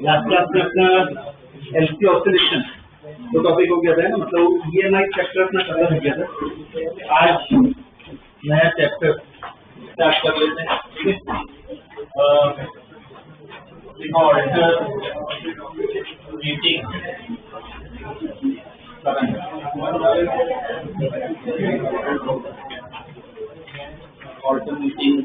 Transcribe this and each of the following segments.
Last class में अपना LC oscillation तो टॉपिक हो गया था ना, मतलब ईएमआई चैप्टर अपना खत्म हो गया था। आज नया चैप्टर स्टार्ट कर लेते हैं। ऑल्टरनेटिंग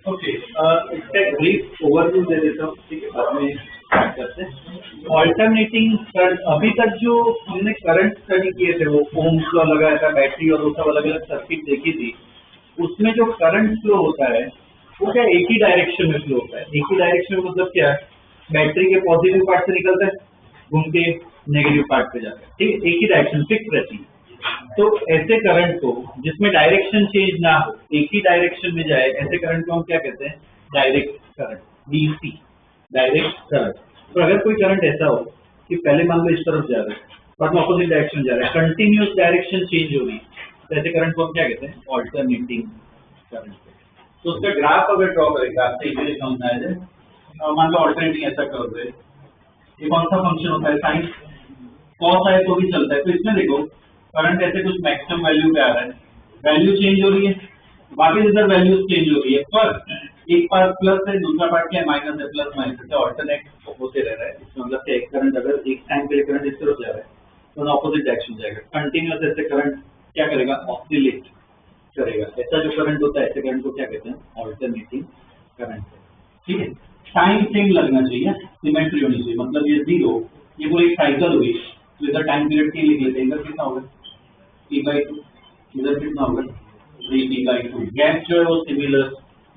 ओके, इसका ब्रीफ ओवरव्यू दे देता हूँ, ठीक है, बाद में स्टार्ट करते हैं। ऑल्टरनेटिंग करंट, अभी तक जो हमने करंट स्टडी किए थे वो ओम्स लॉ लगाया था, बैटरी और वो सब अलग अलग सर्किट देखी थी, उसमें जो करंट फ्लो होता है वो क्या एक ही डायरेक्शन में फ्लो होता है। एक ही डायरेक्शन में मतलब क्या है, बैटरी के पॉजिटिव पार्ट से निकलता है, घूम के नेगेटिव पार्ट पे जाता है, ठीक है, एक ही डायरेक्शन फिक्स रहती है। तो ऐसे करंट को जिसमें डायरेक्शन चेंज ना हो, एक ही डायरेक्शन में जाए, ऐसे करंट को हम क्या कहते हैं, direct current, DC, direct current. तो अगर कोई करंट ऐसा हो कि पहले मान लो इस तरफ जा रहा है, बाद में ऑपोजिट डायरेक्शन जा रहा है, कंटिन्यूअस डायरेक्शन चेंज हो रही है, तो ऐसे करंट को हम क्या कहते हैं, ऑल्टरनेटिंग करंट। तो उसका ग्राफ अगर ड्रॉ करेगा आपसे इजीली समझ आ जाए, मान लो ऑल्टरनेटिंग ऐसा कर रहे, ये कौन सा फंक्शन होता है, साइन कॉस आए तो भी चलता है। तो इसमें देखो करंट ऐसे कुछ मैक्सिमम वैल्यू पे आ रहा है, वैल्यू चेंज हो रही है, बाकी इधर वैल्यूज चेंज हो रही है, पर एक पार्ट प्लस है, दूसरा पार्ट क्या माइनस है, प्लस माइनस से ऑल्टरनेट होते रह रहा है। इसमें मतलब कि एक करंट अगर एक टाइम के लिए करंट इस तरफ जा रहा है तो ऑपोजिट डायरेक्शन जाएगा, कंटिन्यूअस ऐसे करंट क्या करेगा, ऑसिलेट करेगा। ऐसा जो करंट होता है ऐसे करंट को क्या कहते हैं, ऑल्टरनेटिंग करंट, ठीक है। टाइम सेम लगना चाहिए, सिमेट्री होनी चाहिए, मतलब ये जीरो, ये पूरी साइकिल हुई तो इधर टाइम पीरियड की लिख लेते हैं, इधर कितना होगा T/2, इधर कितना होगा 3T/2, गैप जो है वो सिमिलर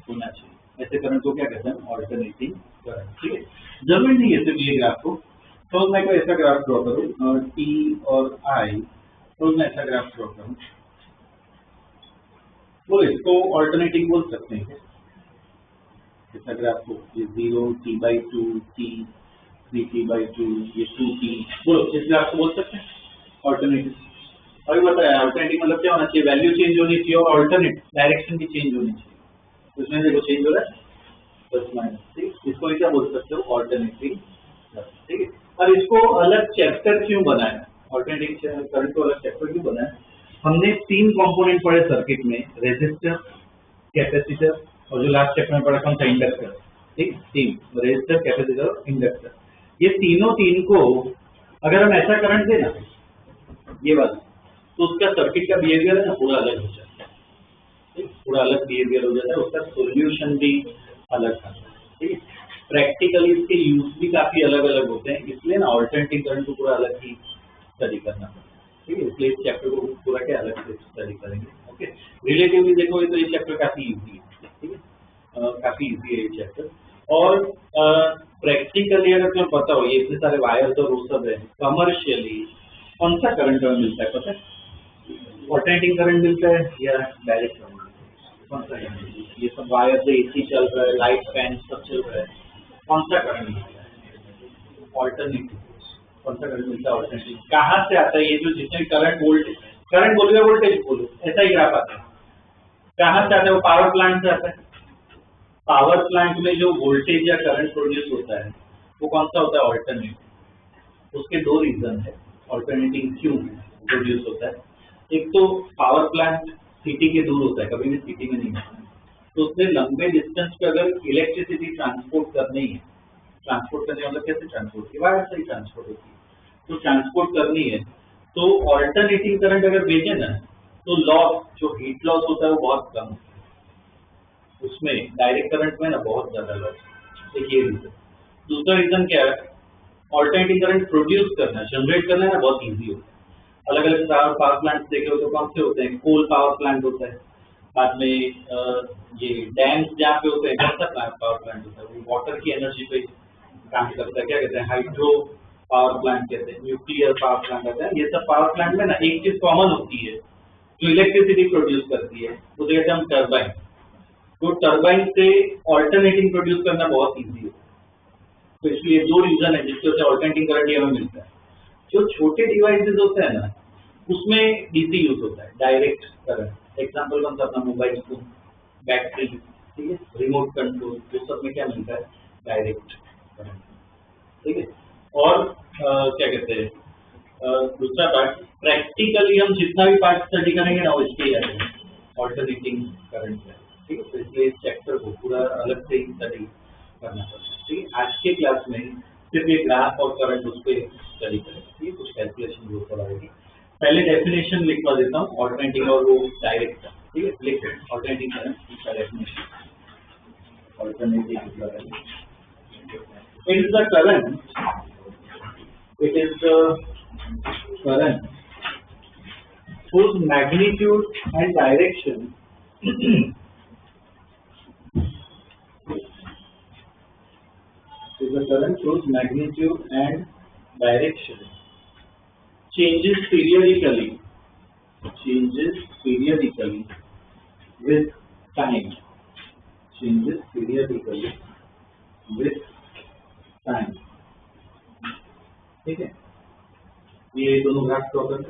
होना चाहिए। ऐसे करंट को क्या कहते हैं, ऑल्टरनेटिंग करंट, ठीक है। जरूरी नहीं है सिर्फ ये ग्राफ को, तो मैं कोई ऐसा ग्राफ ड्रॉ करूँ T और I, तो मैं ऐसा ग्राफ ड्रॉ करूँ, बोले इसको ऑल्टरनेटिंग बोल सकते हैं, ऐसा ग्राफ को, ये 0 T/2 T 3T/2, ये 2T, बोलो इस ग्राफ को बोल सकते हैं ऑल्टरनेटिव। अभी बताया ऑल्टरनेटिव मतलब क्या होना चाहिए, वैल्यू चेंज होनी चाहिए और ऑल्टरनेट डायरेक्शन भी चेंज होनी चाहिए। तो इसमें देखो चेंज हो रहा है प्लस माइनस, ठीक, इसको क्या बोल सकते हो, ऑल्टरनेटिव, ठीक है। और इसको अलग चैप्टर क्यों बनाया, ऑल्टरनेटिव करंट को अलग चैप्टर क्यों बनाया, हमने 3 कंपोनेंट पढ़े सर्किट में, रेजिस्टर, कैपेसिटर और जो लास्ट चैप्टर में पढ़ा था इंडक्टर। ठीक, तीन रेजिस्टर, कैपेसिटर और इंडक्टर, ये तीन को अगर हम ऐसा करंट देना ये वाला, तो उसका सर्किट का बिहेवियर है ना पूरा अलग हो जाता है, ठीक, पूरा अलग बिहेवियर हो जाता है, उसका सोल्यूशन भी अलग आता है, ठीक है। प्रैक्टिकली इसके यूज भी काफी अलग अलग होते हैं, इसलिए ना ऑल्टरनेटिंग करंट को पूरा अलग ही स्टडी करना पड़ता है, ठीक है, इसलिए इस चैप्टर को पूरा के अलग से स्टडी करेंगे। ओके, रिलेटिवली देखोगे तो ये चैप्टर काफी इजी है, ठीक है, काफी इजी है ये चैप्टर। और प्रैक्टिकली अगर तुम्हें पता हो ये इतने सारे वायर्स और वो सब है, कमर्शियली कौन सा करंट हमें मिलता है पता है? ऑल्टरनेटिंग करंट मिलता है या डायरेक्ट करंट? कौन सा करंट? ये सब वायर से एसी चल रहा है, लाइट फैन सब चल रहा है, कौन सा करंट मिलता है? ऑल्टरनेटिव। कौन सा करंट मिलता है? ऑल्टरनेटिव। कहाँ से आता है ये जो जितने करंट वोल्टेज, करंट बोलो या वोल्टेज बोलो, ऐसा ही ग्राफ आता है, कहाँ से आता है? वो पावर प्लांट से आता है। पावर प्लांट में जो वोल्टेज या करंट प्रोड्यूस होता है वो कौन सा होता है? ऑल्टरनेटिव। उसके दो रीजन है ऑल्टरनेटिंग क्यों प्रोड्यूस होता है। एक तो पावर प्लांट सिटी के दूर होता है, कभी भी सिटी में नहीं होता है, तो उससे लंबे डिस्टेंस पे अगर इलेक्ट्रिसिटी ट्रांसपोर्ट करनी है, ट्रांसपोर्ट करने मतलब कैसे ट्रांसपोर्ट की, वायर से ही ट्रांसपोर्ट होती है, तो ट्रांसपोर्ट करनी है तो ऑल्टरनेटिंग करंट अगर भेजे ना तो लॉस, जो हीट लॉस होता है वो बहुत कम होता है, उसमें डायरेक्ट करंट में ना बहुत ज्यादा लॉस। एक ये रीजन। दूसरा रीजन क्या है? ऑल्टरनेटिंग करंट प्रोड्यूस करना, जनरेट करना है ना बहुत इजी होता है। अलग अलग पावर प्लांट देखे हो तो कौन से होते हैं? कोल पावर प्लांट होता है, बाद में ये डैम्स जहाँ पे होते हैं कौन सा पावर प्लांट होता है? वो वाटर की एनर्जी पे काम करता है, क्या कहते हैं? हाइड्रो पावर प्लांट कहते हैं, न्यूक्लियर पावर प्लांट कहते हैं। ये सब पावर प्लांट में ना एक चीज कॉमन होती है जो इलेक्ट्रिसिटी प्रोड्यूस करती है, वो कहते हैं हम टर्बाइन। तो टर्बाइन से ऑल्टरनेटिंग प्रोड्यूस करना बहुत इजी है, तो इसलिए दो रीजन है जिसकी वजह से ऑल्टरनेटिंग करंट हमें मिलता है। जो छोटे डिवाइसेस होते हैं ना उसमें डीसी यूज होता है, डायरेक्ट करंट। एग्जांपल कौन सा? अपना मोबाइल फोन, बैटरी, ठीक है, रिमोट कंट्रोल, जो सब में क्या मिलता है? डायरेक्ट करंट, ठीक है। और क्या कहते हैं दूसरा पार्ट, प्रैक्टिकली हम जितना भी पार्ट स्टडी करेंगे ना वो इसके ही आएगा, ऑल्टरनेटिंग करंट है, ठीक है। तो इसलिए इस चैप्टर को पूरा अलग से ही स्टडी करना पड़ता है, ठीक है। आज के क्लास में सिर्फ ये ग्राफ और करंट उस पर स्टडी करेंगे, ठीक है, कुछ कैलकुलेशन भी ऊपर आएगी। पहले डेफिनेशन लिखवा देता हूँ ऑल्टरनेटिंग और वो डायरेक्ट, ठीक है, लिख ऑल्टरनेटिंग करंट का definition. Alternating current, it is the current, it is the current whose magnitude and direction is the current whose magnitude and direction changes periodically with time, changes periodically with time, ठीक है। ये दोनों graph draw कर,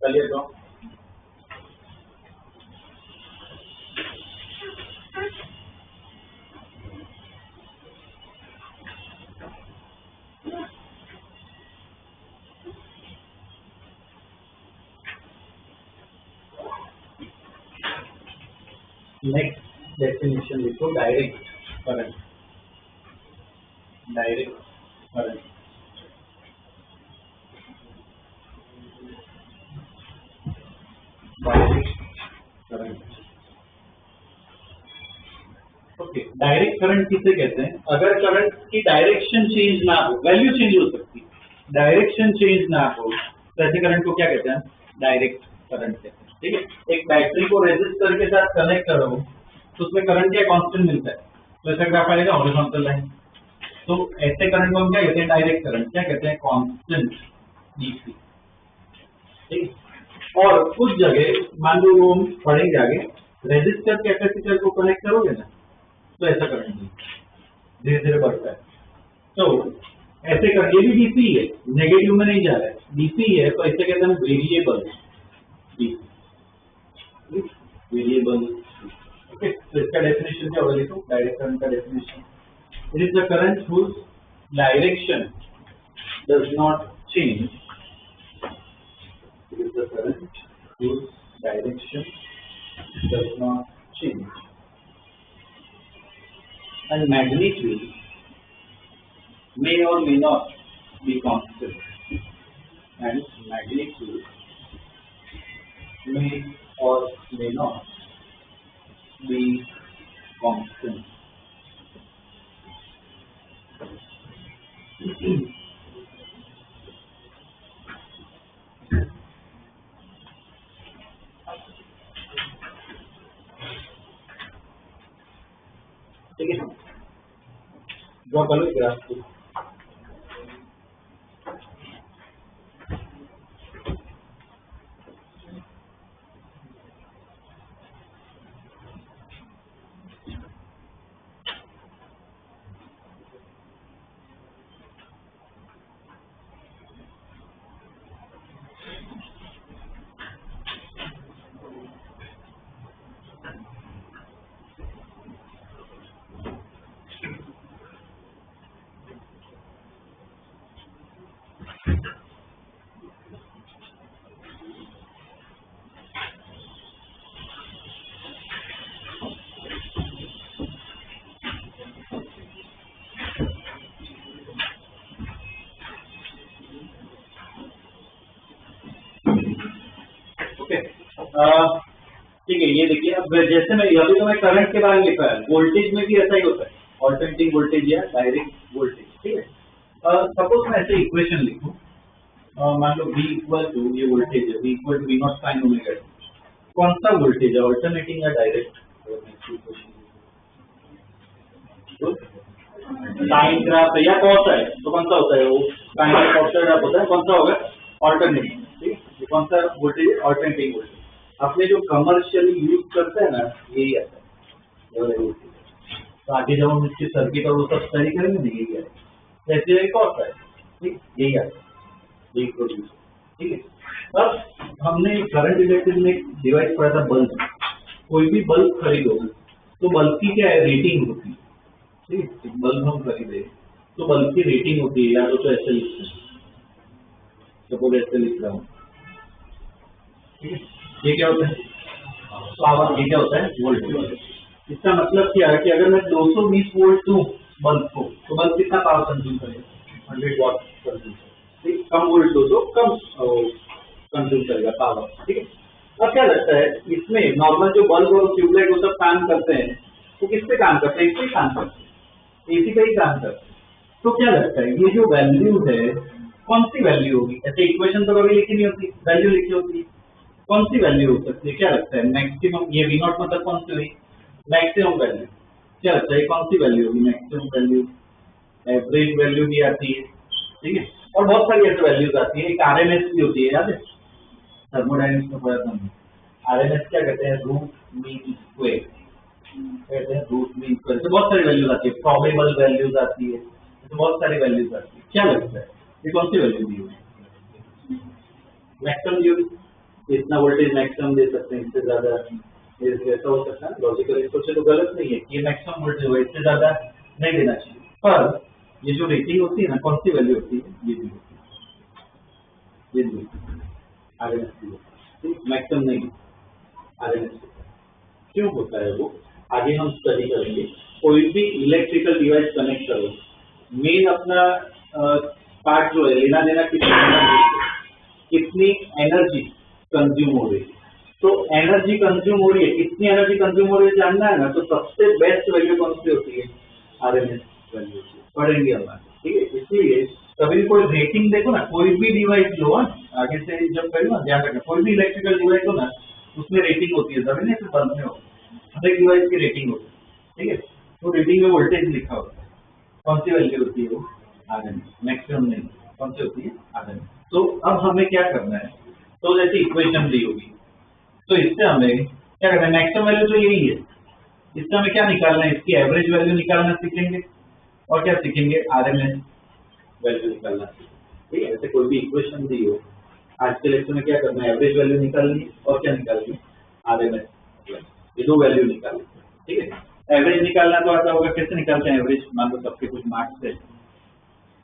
चलिए draw. Next definition लिखो, direct current. Direct current current okay. Direct current किसे कहते हैं? अगर करंट की डायरेक्शन चेंज ना हो, वैल्यू चेंज हो सकती है, डायरेक्शन चेंज ना हो, तो ऐसे करंट को क्या कहते हैं? डायरेक्ट करंट कहते हैं। ठीक है, एक बैटरी को रेजिस्टर के साथ कनेक्ट करो तो उसमें करंट क्या कांस्टेंट मिलता है, तो ऐसा ग्राफ आएगा हॉरिजॉन्टल लाइन। तो ऐसे करंट को हम क्या कहते हैं? Direct current. क्या कहते हैं? Constant DC. ठीक है, और कुछ जगह मान लो वो हम पढ़ेंगे आगे, रेजिस्टर कैपेसिटर को कनेक्ट करोगे ना, तो ऐसा करंट धीरे धीरे बढ़ता है। तो ऐसे कर, ये भी डीसी है, नेगेटिव में नहीं जा रहा है, डीसी है, तो ऐसे कहते हैं वेरिएबल डीसी, वेरिएबल। ओके, तो इसका डेफिनेशन क्या होगा? देखो, डायरेक्ट करंट का definition, it is the current whose direction does not change, it is the current whose direction does not change and magnitude may or may not be constant, and magnitude may or may not be constant. ठीक है, draw कर लो graph को। ठीक है, ये देखिए, अब जैसे मैं अभी तो मैं करंट के बारे में लिखा है, वोल्टेज में भी ऐसा ही होता है, ऑल्टरनेटिंग वोल्टेज या डायरेक्ट वोल्टेज। ठीक है, सपोज मैं ऐसे इक्वेशन लिखूं, मान लो V इक्वल टू, ये वोल्टेज है, V equal to V naught sine omega t. कौन सा वोल्टेज है, ऑल्टरनेटिंग या डायरेक्ट? साइन ग्राफ या कौन सा है, तो कौन सा होता है वो? साइन कॉस ग्राफ होता है, कौन सा होगा? ऑल्टरनेटिंग। ठीक है, कौन सा वोल्टेज है? Alternating voltage. अपने जो कमर्शियली यूज करते हैं ना, यही आता है। तो आगे जब हम इसके सर्किट और वो सब स्टडी करेंगे ना, यही आता है। ऐसे कौन सा है? ठीक, यही आता है, यही प्रोड्यूस। ठीक है, अब हमने करंट रिलेटेड में डिवाइस पढ़ा था बल्ब। कोई भी बल्ब खरीदो तो बल्ब की क्या है? रेटिंग होती है। ठीक, बल्ब हम खरीदे तो बल्ब की रेटिंग होती है, या तो ऐसे लिखते हैं, सपोज ऐसे लिख रहा हूँ। ठीक है, ये क्या होता है? पावर। ये क्या होता है? वोल्टेज। इसका मतलब क्या है कि अगर मैं 220 वोल्ट दूं बल्ब को, तो बल्ब कितना पावर कंज्यूम करेगा? 100 वॉट कंज्यूम करेगा। ठीक, कम वोल्ट दो तो कम कंज्यूम करेगा पावर। ठीक है, अब क्या लगता है इसमें नॉर्मल जो बल्ब और ट्यूबलाइट वो सब काम करते हैं, तो किस पे काम करते हैं? इस पे काम करते हैं, एसी पे ही काम करते हैं। तो क्या लगता है ये जो वैल्यू है, कौन सी वैल्यू होगी? ऐसे इक्वेशन तो कभी लिखी नहीं होती, वैल्यू लिखी होती है, कौन सी वैल्यू हो सकती है? क्या लगता है? मैक्सिमम, ये V नॉट मतलब कौन सी हुई? Maximum value. क्या लगता है कौन सी वैल्यू होगी? मैक्सिमम वैल्यू, एवरेज वैल्यू भी आती है। ठीक है, और बहुत सारी ऐसी वैल्यूज आती है। एक आरएमएस भी होती है, याद है? थर्मोडायनेमिक्स में पढ़ा था हमने। आरएमएस क्या कहते हैं? रूट मीन स्क्वायर कहते हैं, रूट मीन स्क्वायर। तो बहुत सारी वैल्यूज आती है, प्रोबेबल वैल्यूज आती है, तो बहुत सारी वैल्यूज आती है। क्या लगता है ये कौन सी वैल्यू दी होगी? मैक्सिमम दी होगी। इतना वोल्टेज मैक्सिमम दे सकते हैं, इससे ज्यादा ऐसा हो सकता है। लॉजिकल सोचे तो गलत नहीं है कि ये मैक्सिमम वोल्टेज हो, इससे ज्यादा नहीं देना चाहिए। पर ये जो रेटिंग होती है ना, कौन सी वैल्यू होती है? ये भी होती है, ये भी आरएमएस की, मैक्सिमम नहीं, आरएमएस। क्यों होता है वो आगे हम स्टडी करेंगे। कोई भी इलेक्ट्रिकल डिवाइस कनेक्ट करो, मेन अपना पार्ट जो है लेना देना कितनी एनर्जी कंज्यूम हो रही है। तो एनर्जी कंज्यूम हो रही है, कितनी एनर्जी कंज्यूम हो रही है जानना है ना, तो सबसे बेस्ट वैल्यू कौन सी होती है, आरएमएस वैल्यू पढ़ेंगे हम, ठीक है। इसलिए कभी कोई रेटिंग देखो ना, कोई भी डिवाइस लो, आगे से जब करो ना ध्यान रखना, कोई भी इलेक्ट्रिकल डिवाइस हो ना उसमें रेटिंग होती है, तभी नहीं बंद में हो, हर एक डिवाइस की रेटिंग होती है, ठीक है। तो रेटिंग में वोल्टेज लिखा होता है, कौन सी वैल्यू होती है वो, आरएमएस, मैक्सिमम नहीं, कौन सी होती है, आरएमएस। तो अब हमें क्या करना है, तो जैसे इक्वेशन दी होगी, तो इससे हमें क्या करना है, मैक्सिमम वैल्यू तो यही है, इससे हमें क्या निकालना है, इसकी एवरेज वैल्यू निकालना सीखेंगे, और क्या सीखेंगे, आरएमएस वैल्यू निकालना सीखेंगे, ठीक है। जैसे कोई भी इक्वेशन दी हो, आज के लेक्चर में क्या करना है, एवरेज वैल्यू निकालनी है और क्या निकालनी है, आरएमएस, ये दो वैल्यू निकालनी है, ठीक है। एवरेज निकालना तो आता होगा, कैसे निकालते हैं एवरेज, मान लो सबके कुछ मार्क्स है,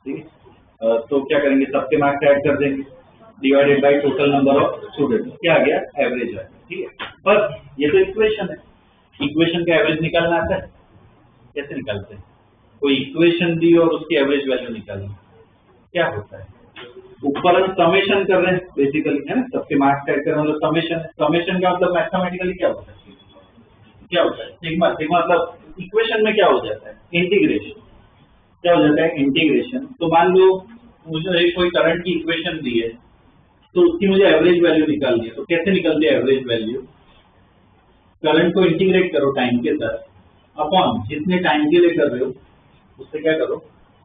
ठीक है। तो क्या करेंगे, सबके मार्क्स ऐड कर देंगे, divided by total number of student, क्या आ गया, एवरेज है, ठीक है। पर ये तो इक्वेशन है, इक्वेशन का एवरेज निकालना आता है, कैसे निकालते हैं, कोई इक्वेशन दी और उसकी एवरेज वैल्यू निकालनी, क्या होता है, ऊपर हम समेशन कर रहे हैं बेसिकली, है ना, सबके मार्क्स ऐड कर रहे हैं, मतलब समेशन है, समेशन का मतलब मैथमेटिकली क्या होता है, क्या होता है, सिग्मा, सिग्मा मतलब इक्वेशन में क्या हो जाता है, इंटीग्रेशन, क्या हो जाता है, इंटीग्रेशन। तो मान लो मुझे कोई करंट की इक्वेशन दी है, तो उसकी मुझे एवरेज वैल्यू निकालनी है, तो कैसे निकलती है एवरेज वैल्यू, करंट को इंटीग्रेट करो टाइम के साथ, अपॉन जितने टाइम के लिए कर रहे हो उससे क्या करो,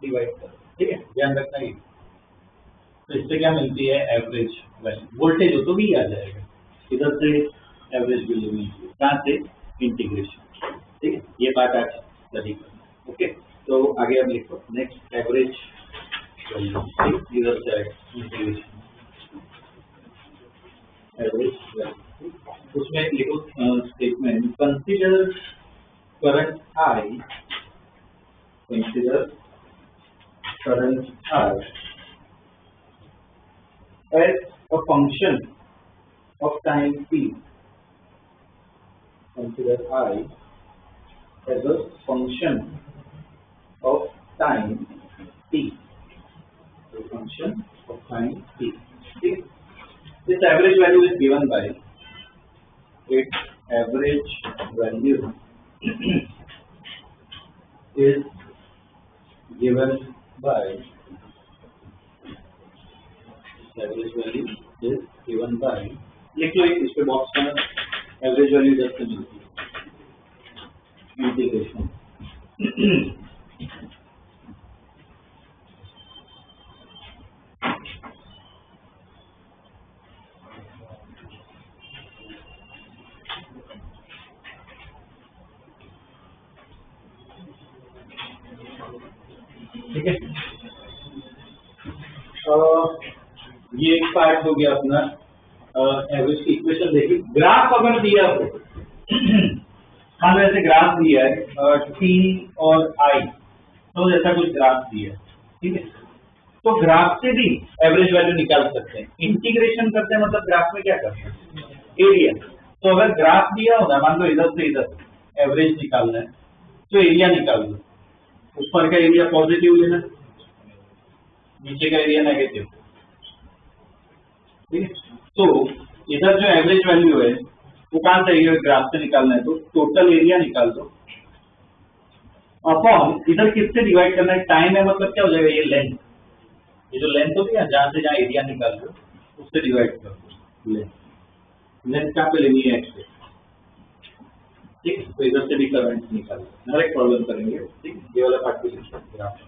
डिवाइड करो, ठीक है, ध्यान रखना ये। तो इससे क्या मिलती है, एवरेज वैल्यू, वोल्टेज हो तो भी आ जाएगा, इधर से एवरेज वैल्यू मिलती है, कहाँ से, इंटीग्रेशन, ठीक है। ये बात आज स्टडी करना, ओके। तो आगे अब लिखो, नेक्स्ट एवरेज वैल्यू, इधर से इंटीग्रेशन, एवरेज वैल्यू, उसमें लिखो statement, consider current I, consider current I as a function of time t, consider I as a function of time t, a function of time t, okay. This average value is given by, its average value is given by, average value is given by, लिख लो इस पे box में, average value इधर से मिलती है, integration, ठीक है। ये एक पार्ट हो गया अपना, एवरेज की इक्वेशन देखी। ग्राफ अगर दिया हो, हाँ वैसे ग्राफ दिया है टी और आई, तो जैसा कुछ ग्राफ दिया है, ठीक है। तो ग्राफ से भी एवरेज वैल्यू निकाल सकते हैं, इंटीग्रेशन करते हैं, मतलब ग्राफ में क्या करते हैं, एरिया। तो अगर ग्राफ दिया होगा, मान लो इधर से इधर एवरेज निकालना है, तो एरिया निकाल दो, ऊपर का एरिया पॉजिटिव लेना, नीचे का एरिया नेगेटिव, ठीक है। तो इधर जो एवरेज वैल्यू है वो कहां से आएगी, ग्राफ से निकालना है, तो टोटल एरिया निकाल दो, अपॉन इधर किससे डिवाइड करना है, टाइम है, मतलब क्या हो जाएगा, ये लेंथ, ये जो लेंथ होती है जहां से जहां एरिया निकाल दो उससे डिवाइड कर दो, लेंथ कहां पे लेनी है, एक्स पे, ठीक है। तो इधर से भी करंट निकाल दो, हर एक प्रॉब्लम करेंगे, ठीक है। ये वाला पार्ट भी ग्राफ,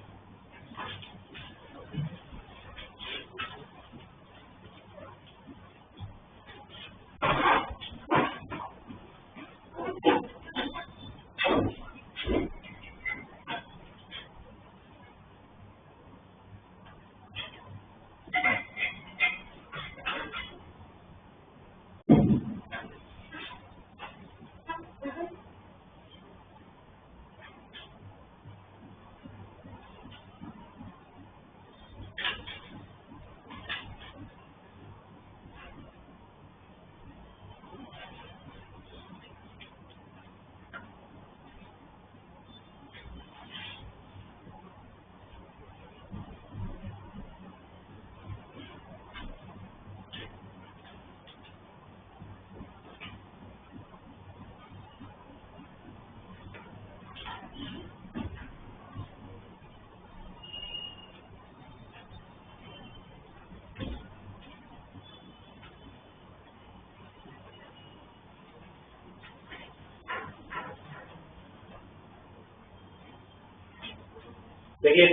देखिए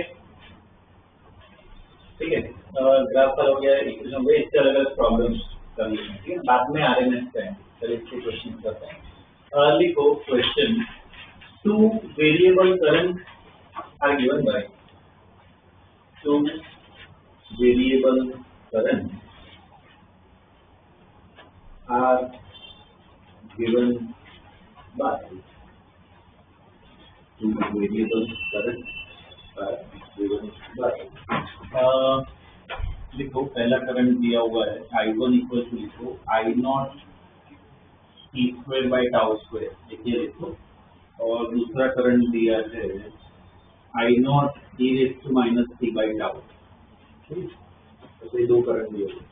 ठीक है, ग्राफ पर हो गया, इक्वेशन हो गया, इससे अलग अलग प्रॉब्लम्स कर लेते हैं, ठीक है, बाद में आरएमएस का है, चलिए इसके क्वेश्चन करते हैं। लिखो question, two variable current are given by, two variable current are given by, two variable current लिखो पहला करंट दिया हुआ है I1 इक्वल टू लिखो I0 t square by tau square, देखिए लिखो, और दूसरा करंट दिया है I0 e raise to minus t by tau, तो ये दो करंट दिए हुए।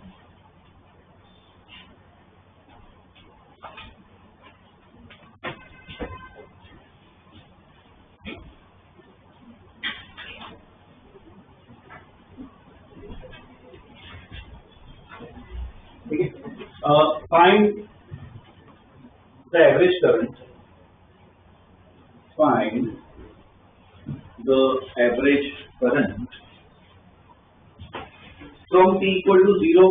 Find the average current. Find the average current from t equal to 0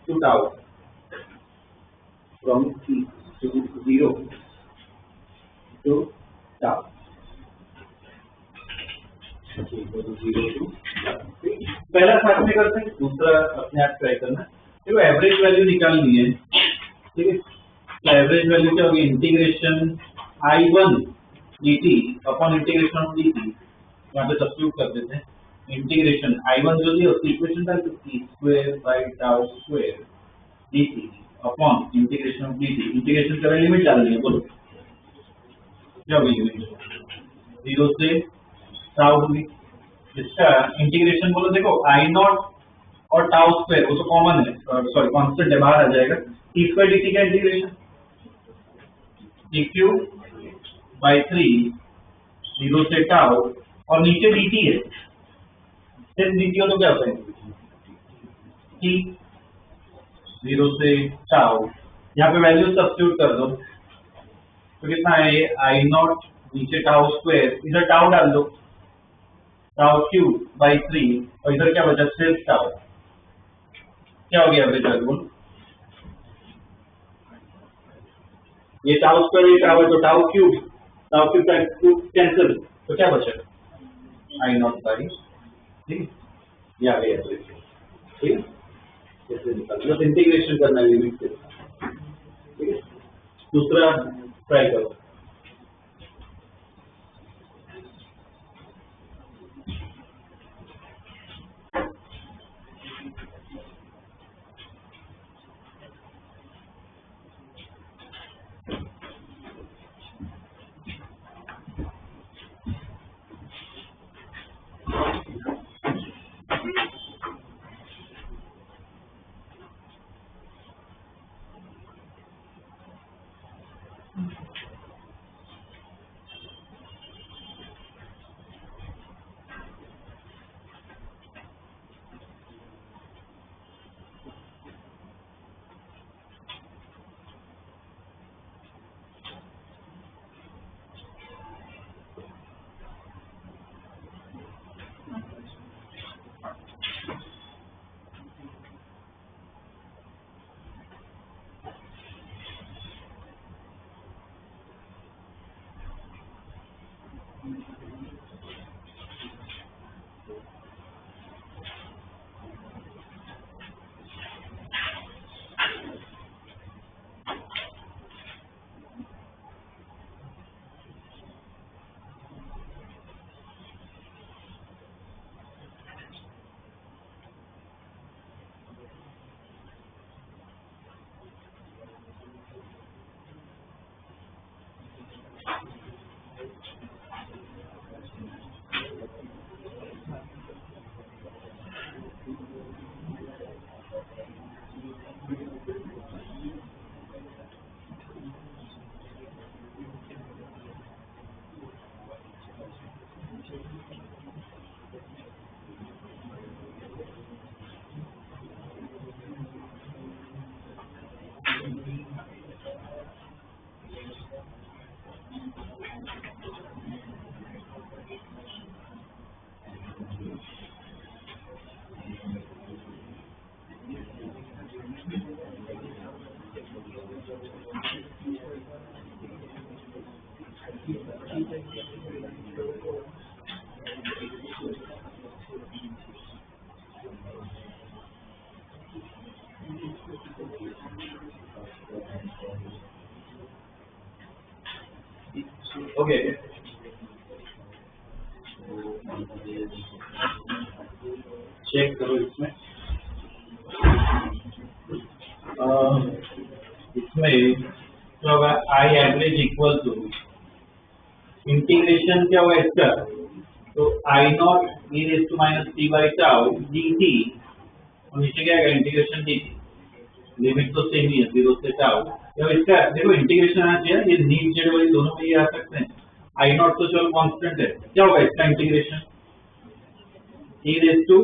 to tau. From t to 0 to tau. पहला साथ में करते हैं, दूसरा अपने आप ट्राई करना। देखो एवरेज वैल्यू निकालनी है, ठीक है, तो एवरेज वैल्यू क्या होगी, integration I1 dt upon integration of dt, यहाँ पे सब्स्टिट्यूट कर देते हैं, इंटीग्रेशन I1 जो दिया उसकी इक्वेशन डाल दो, t square by tau square dt upon integration of dt, integration करें लिमिट डालनी है, बोलो क्या होगी लिमिट, 0 से टाउ होगी, इसका इंटीग्रेशन बोलो, देखो I0 और टाउ स्क्वायर वो तो कॉमन है, सॉरी कांस्टेंट है, बाहर आ जाएगा, टी स्क्वायर dt का इंटीग्रेशन टी क्यूब बाई 3 0 से टाउ, और नीचे dt है, सिर्फ dt हो तो क्या होता है t 0 से टाउ, यहाँ पे वैल्यू सब्स्टिट्यूट कर दो, तो कितना है ये I0 नीचे टाउ स्क्वायर, इधर टाउ डाल दो, टाउ क्यूब बाई 3, और इधर क्या बचा सिर्फ टाउ, क्या हो गया एवरेज वैल्यू, ये टाउ स्क्वायर ये टाउ है तो टाउ क्यूब का क्यूब कैंसिल, तो क्या बचेगा I0 बाई, ठीक है, ये आ गया एवरेज, ठीक है, इससे निकाल बस इंटीग्रेशन करना है लिमिट से, ठीक है, दूसरा ट्राई करो। ओके चेक करो इसमें। इसमें क्या होगा, I average equal to integration क्या होगा इसका, तो I naught e raise to minus t by tau d t, और नीचे क्या आएगा इंटीग्रेशन डी टी, लिमिट तो सेम ही है 0 से टाउ। तो इसका देखो इंटीग्रेशन आना चाहिए, ये नीट जेड वाली दोनों में ये आ सकते हैं। आई नॉट तो चलो कांस्टेंट है, क्या होगा इसका integration e raise to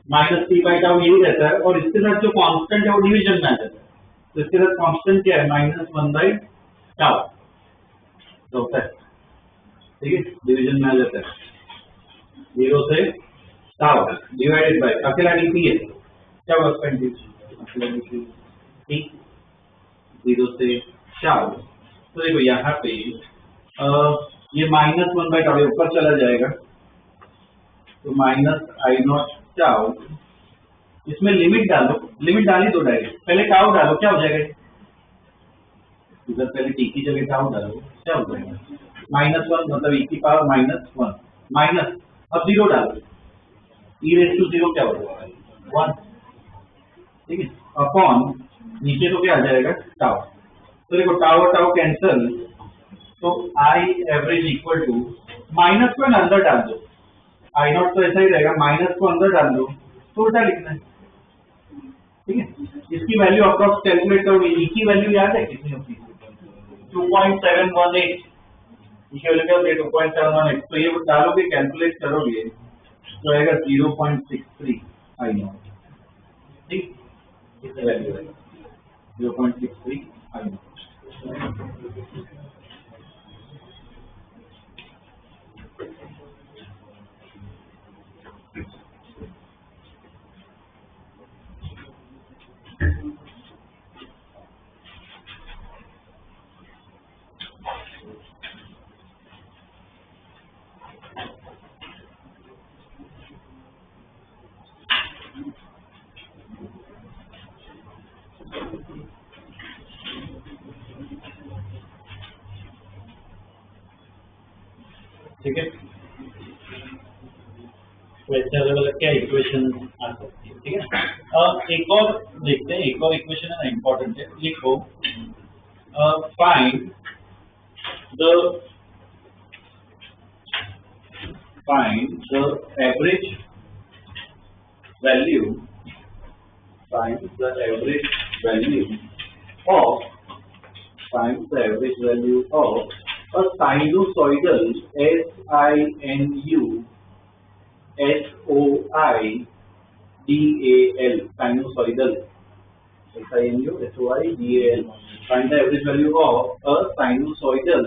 minus t by tau यही रहता है, और इसके साथ जो कांस्टेंट है वो डिवीजन में आ जाता है, तो इसके साथ कांस्टेंट क्या है -1 बाई टाउ तो होता है, ठीक है, डिवीजन में आ जाता है 0 से टाउ डिवाइडेड बाय अकेला डी है, क्या होगा इसका इंटीग्रेशन अकेला डी 0 से टाउ। तो देखो यहाँ पे ये -1 बाई टाउ ऊपर चला जाएगा, तो माइनस आई नॉट टाउ, इसमें लिमिट डालो, लिमिट डाली दो डायरेक्ट, पहले टाउ डालो क्या हो जाएगा, इधर पहले टी की जगह टाउ डालो क्या हो जाएगा -1 मतलब e की पावर -1 माइनस, अब 0 डालो e रेज़ टू 0 क्या हो जाएगा 1, ठीक है, अपॉन नीचे तो क्या आ जाएगा टाउ। तो देखो टाउ और टाउ कैंसल, तो I average equal to minus को अंदर डाल दो, आई नॉट तो ऐसा ही रहेगा, माइनस को अंदर डाल दो तो उल्टा लिखना है, ठीक है। इसकी वैल्यू अप्रॉक्स कैलकुलेट करोगे, ई की वैल्यू याद है कितनी होती है 2.718, ई की वैल्यू क्या होती है 2.718, तो ये डालोगे कैलकुलेट करोगे तो आएगा 0.63 आई नॉट, ठीक, कितनी वैल्यू है 0.63 आई नॉट। ठीक है, वैसे अलग अलग क्या इक्वेशन आ सकती है, ठीक है। एक और देखते हैं, एक और इक्वेशन है ना इम्पोर्टेंट है, लिखो find the average value, find the average value of a sinusoidal sinusoidal sinusoidal sinusoidal, find the average value of a sinusoidal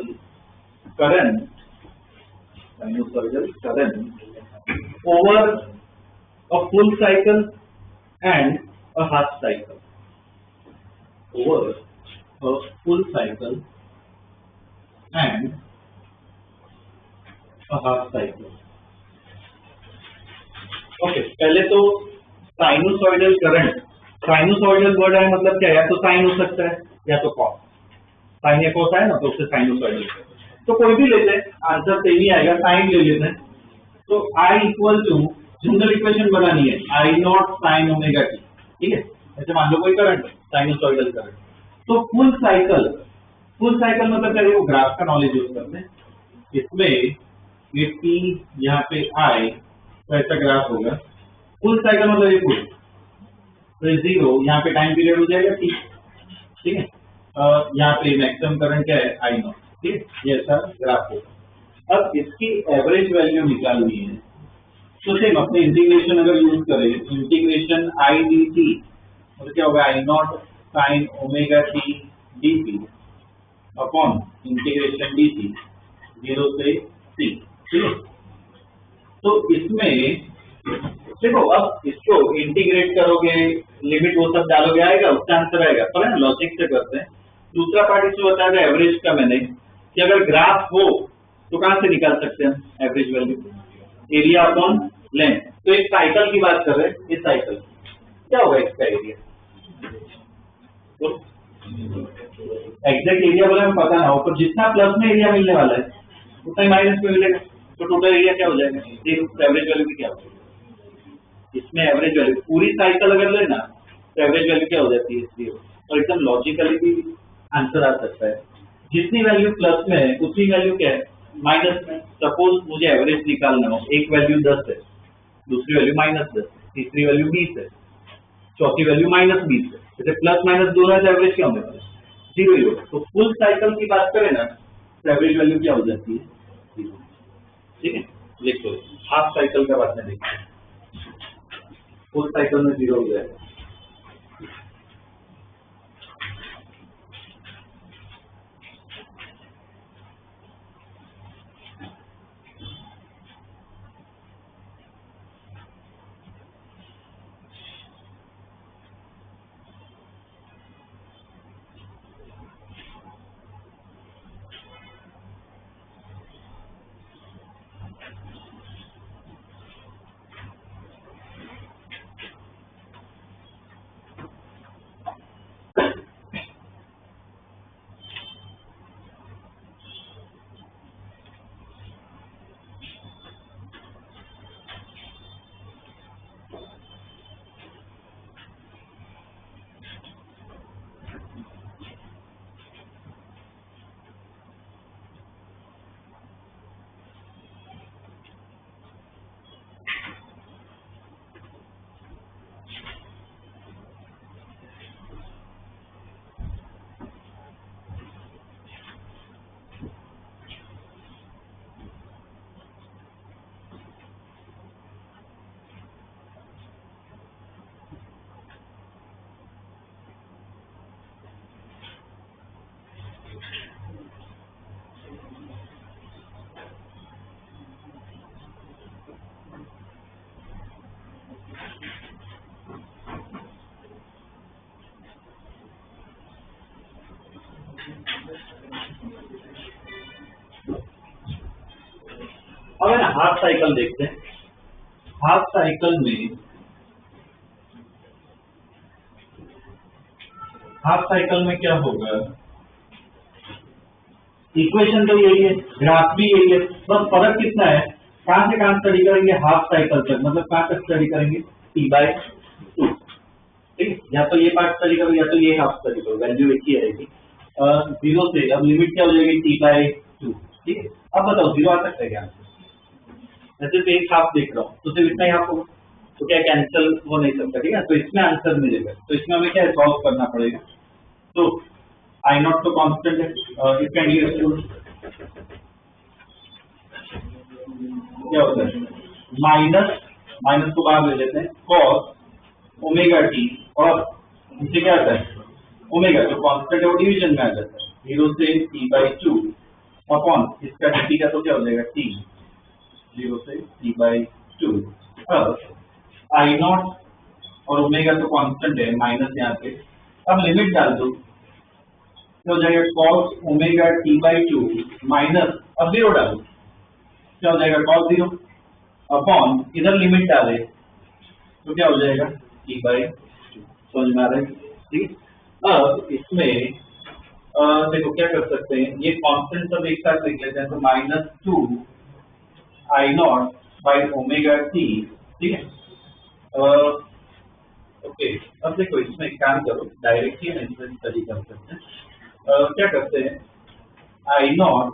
current over a full cycle and a half cycle, over a full cycle and a half cycle। Okay, पहले तो sinusoidal current, sinusoidal word है मतलब क्या है, या तो sign हो सकता है या तो कॉस, साइन या कॉस है ना, तो उससे साइनोसॉइडल, तो कोई भी लेते हैं आंसर सेम ही आएगा, साइन ले लेते हैं। तो I equal to general equation बनानी है I naught sine omega t, ठीक है, ऐसे मान लो कोई करंट साइनोसॉइडल करंट, तो फुल साइकिल मतलब क्या, वो ग्राफ का नॉलेज यूज करते हैं, इसमें ये टी यहाँ पे आई, तो ऐसा ग्राफ होगा, फुल साइकिल मतलब ये फुल, तो ये 0 यहाँ पे टाइम पीरियड हो जाएगा टी, ठीक है, यहाँ पे मैक्सिमम करंट क्या है आई नॉट, ठीक है, ये ऐसा ग्राफ होगा। अब इसकी एवरेज वैल्यू निकालनी है, तो सेम अपने इंटीग्रेशन अगर यूज करें, इंटीग्रेशन आई डी टी, तो क्या होगा I naught sine omega t d t upon integration d t 0 से सी, ठीक है। तो इसमें देखो अब इसको इंटीग्रेट करोगे, लिमिट वो सब डालोगे, आएगा उसका आंसर आएगा, पर है लॉजिक से करते हैं। दूसरा पार्ट इसमें बताया था एवरेज का मैंने, कि अगर ग्राफ हो तो कहां से निकाल सकते हैं average value, area upon length. तो एक साइकिल की बात कर रहे हैं, इस साइकिल क्या होगा इसका एरिया, एग्जैक्ट एरिया बोले हमें पता ना हो, पर जितना प्लस में एरिया मिलने वाला है उतना ही माइनस में मिलेगा, तो टोटल एरिया क्या हो जाएगा, एवरेज वैल्यू भी क्या हो जाएगा, इसमें एवरेज वैल्यू पूरी साइकिल अगर लेना तो एवरेज वैल्यू क्या हो जाती है 0, और एकदम लॉजिकली भी आंसर आ सकता है। जितनी वैल्यू प्लस में है उतनी वैल्यू क्या है माइनस में। सपोज मुझे एवरेज निकालना हो, एक वैल्यू 10 है, दूसरी वैल्यू -10 है, तीसरी वैल्यू 20 है, चौथी वैल्यू -20 है, जैसे प्लस माइनस दोनों है, एवरेज क्या होने वाला है 0 ही होगा। तो फुल साइकिल की बात करें ना तो एवरेज वैल्यू क्या हो जाती है 0। ठीक है, देखो हाफ साइकिल का बात में देखते हैं, फुल साइकिल में 0 हो जाएगा। अब है ना हाफ साइकिल देखते हैं। हाफ साइकिल में क्या होगा, इक्वेशन तो यही है, ग्राफ भी यही है, बस फर्क कितना है, कहां से कहां स्टडी करेंगे हाफ साइकिल तक, मतलब कहां तक स्टडी करेंगे T/2। ठीक है, या तो ये पार्ट स्टडी करो या तो ये हाफ स्टडी करो, वैल्यू एक ही रहेगी 0 से। अब लिमिट क्या हो जाएगी T/2। ठीक है, अब बताओ 0 आ सकता है क्या, जैसे तो एक हाफ देख रहा हूँ तो सिर्फ इतना ही हाफ होगा, तो क्या कैंसिल हो नहीं सकता। ठीक है, तो इसमें आंसर मिलेगा, तो इसमें हमें क्या सॉल्व करना पड़ेगा। तो I0 तो कांस्टेंट है, इट कैन बी एब्सोल्यूट, क्या होता है माइनस को बाहर ले लेते हैं, cos ओमेगा टी, और इसे क्या आता है ओमेगा, जो कांस्टेंट है वो डिवीजन में आ जाता है 0 से T/2 अपॉन इसका dt का तो क्या हो जाएगा T 0 से T/2। अब I0 और ओमेगा तो कांस्टेंट है, माइनस यहाँ पे, अब लिमिट डाल दो तो हो जाएगा cos ओमेगा T/2 माइनस, अब 0 डालो क्या हो जाएगा cos 0 अपॉन इधर लिमिट डाले तो क्या हो जाएगा T/2। समझ में आ रहा है? ठीक, अब इसमें देखो क्या कर सकते हैं, ये कांस्टेंट सब एक साथ लिख लेते हैं, तो -2 I0 बाई ओमेगा टी। ठीक है, ओके, अब देखो इसमें एक काम करो, डायरेक्टली हम स्टडी कर सकते हैं। क्या करते हैं, I0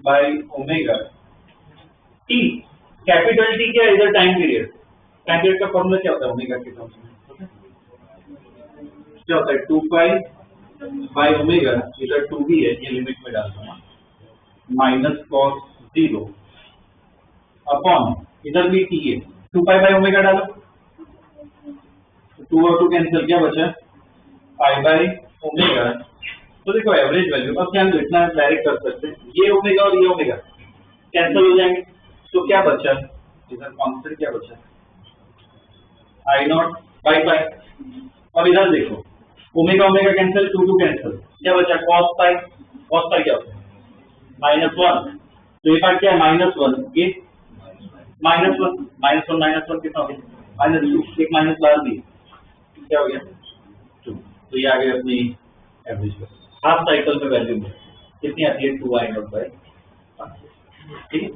by omega T, capital T क्या है इधर टाइम पीरियड, टाइम पीरियड का फॉर्मूला क्या होता है ओमेगा के टर्म्स में, क्या होता है 2 बाई ओमेगा, इधर 2 भी है, ये लिमिट में डाल दूंगा, माइनस cos 0 अपॉन इधर भी टी है, 2 बाई ओमेगा डालो, 2 और 2 कैंसिल, क्या बचा पाई बाई ओमेगा। तो देखो एवरेज वैल्यू, अब क्या हम इतना डायरेक्ट कर सकते हैं, ये ओमेगा और ये ओमेगा कैंसिल हो जाएंगे, तो क्या बचा इधर कांस्टेंट, क्या बचा I0 बाई पाई। अब इधर देखो ओमेगा ओमेगा कैंसिल, 2 कैंसिल, क्या बचा cos पाई, cos पाई क्या होता है -1, तो ये पार्ट क्या है -1, ये -1 कितना हो गया -2, एक माइनस बाहर भी क्या हो गया 2, तो ये आ गई अपनी एवरेज वैल्यू हाफ साइकिल में वैल्यू में कितनी आती है 2i0/5 ठीक है।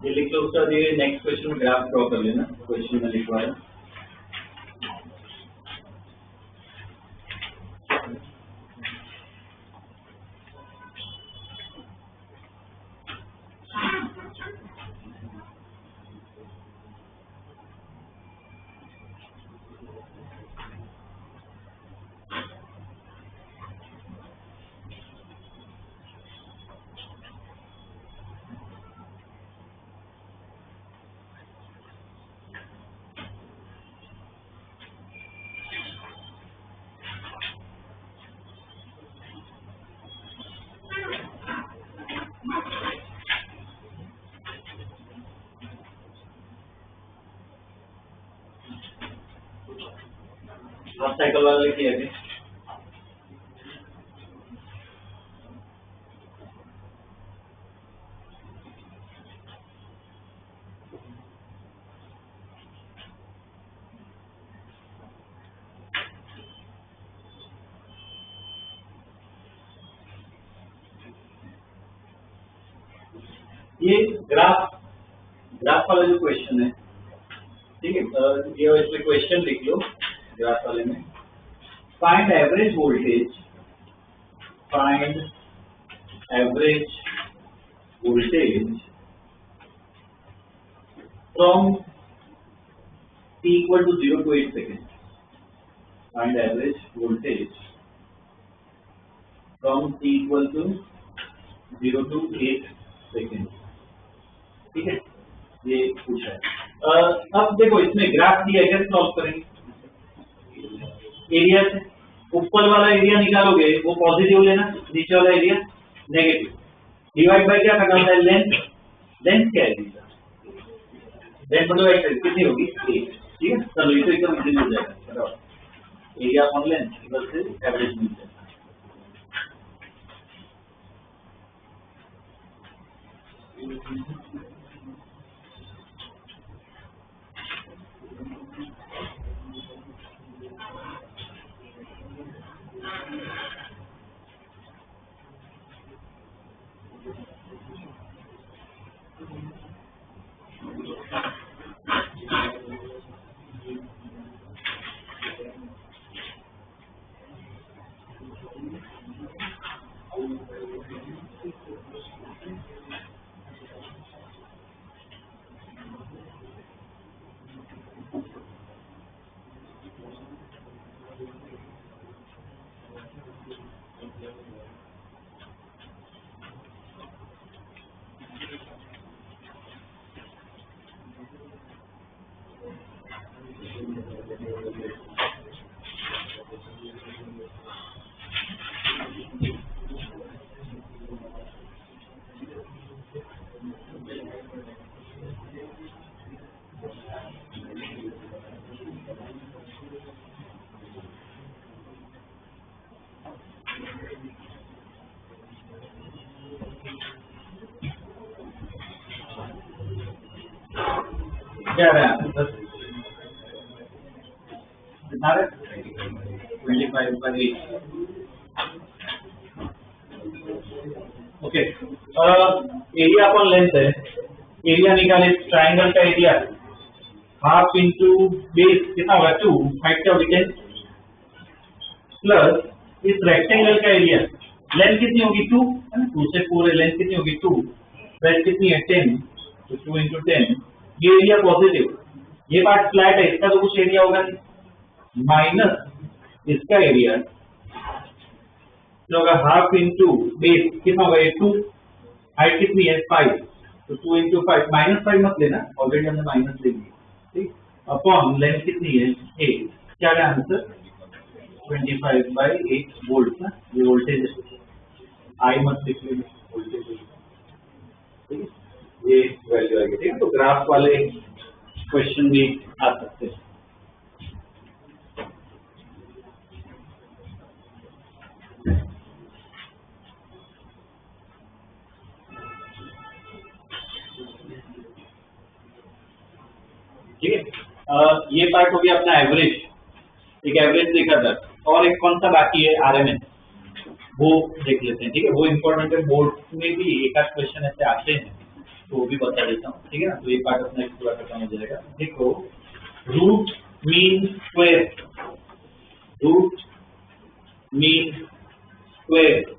ये लिख लो उसका, ये नेक्स्ट क्वेश्चन में ग्राफ ड्रॉ कर लेना, क्वेश्चन में लिखवाया। हाफ साइकिल वाला लिखिए आगे। ये ग्राफ वाला जो क्वेश्चन है, ठीक है, ये इसमें क्वेश्चन लिख लो ग्राफ वाले में। Find average voltage from t equal to 0 to 8 seconds. Find average voltage from t equal to 0 to 8 seconds. ठीक है, ये पूछा है। अब देखो इसमें ग्राफ दिया है, कैसे सॉल्व करेंगे? एरिया से ऊपर वाला एरिया निकालोगे वो पॉजिटिव लेना, नीचे वाला एरिया नेगेटिव, डिवाइड बाय क्या करना है, लेंथ क्या है इसका, लेंथ मतलब एक्स कितनी होगी 8, ठीक है। चलो ये तो एकदम इजीली हो जाएगा, area upon length equal to average मिल जाएगा। क्या रहे आंसर? कितना रहे? 25/8। ओके, एरिया अपॉन लेंथ है। एरिया निकाले, ट्राइंगल का एरिया हाफ इंटू बेस कितना होगा 2, हाइट क्या होगी 10, प्लस इस रेक्टेंगल का एरिया, लेंथ कितनी होगी 2 है ना, 2 से 4 है, लेंथ कितनी होगी 2, ब्रेथ कितनी है 10, तो 2 इंटू 10। ये एरिया पॉजिटिव, ये पार्ट फ्लैट है, इसका तो कुछ एरिया होगा नहीं, माइनस इसका एरिया जो होगा हाफ इंटू बेस कितना होगा ये 2, हाइट कितनी है 5, तो 2 इंटू 5, -5 मत लेना, ऑलरेडी हमने माइनस ले लिया, ठीक, अपॉन लेंथ कितनी है 8। क्या है आंसर? 25/8 वोल्ट ना, ये वोल्टेज है, आई मत लिख लेना, वोल्टेज है, ठीक है, ये वैल्यू आएगी, ठीक है। तो ग्राफ वाले क्वेश्चन भी आ सकते हैं। ठीक है, ये पार्ट हो गया अपना एवरेज, एक एवरेज देखा था, और एक कौन सा बाकी है आरएमएस, वो देख लेते हैं, ठीक है। वो इम्पोर्टेंट है, बोर्ड में भी एक आध क्वेश्चन ऐसे आते हैं, तो वो भी बता देता हूँ, ठीक है ना। तो ये पार्ट अपना पूरा खत्म हो जाएगा। देखो, root mean square, root mean square,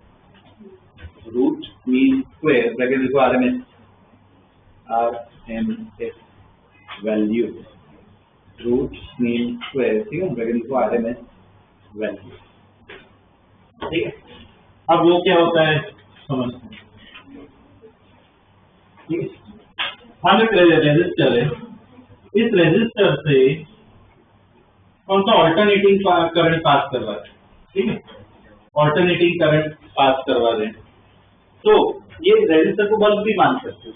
root mean square bracket लिखो RMS, RMS value, root mean square, ठीक है, ब्रैकेट लिखो आरएमएस वैल्यू, ठीक है। अब वो क्या होता है समझते हैं, ठीक है। हम एक रेजिस्टर है, इस रेजिस्टर से कौन सा ऑल्टरनेटिंग करंट पास करवा रहे हैं, ठीक है, ऑल्टरनेटिंग करंट पास करवा रहे हैं, तो ये रेजिस्टर को बल्ब भी मान सकते हो,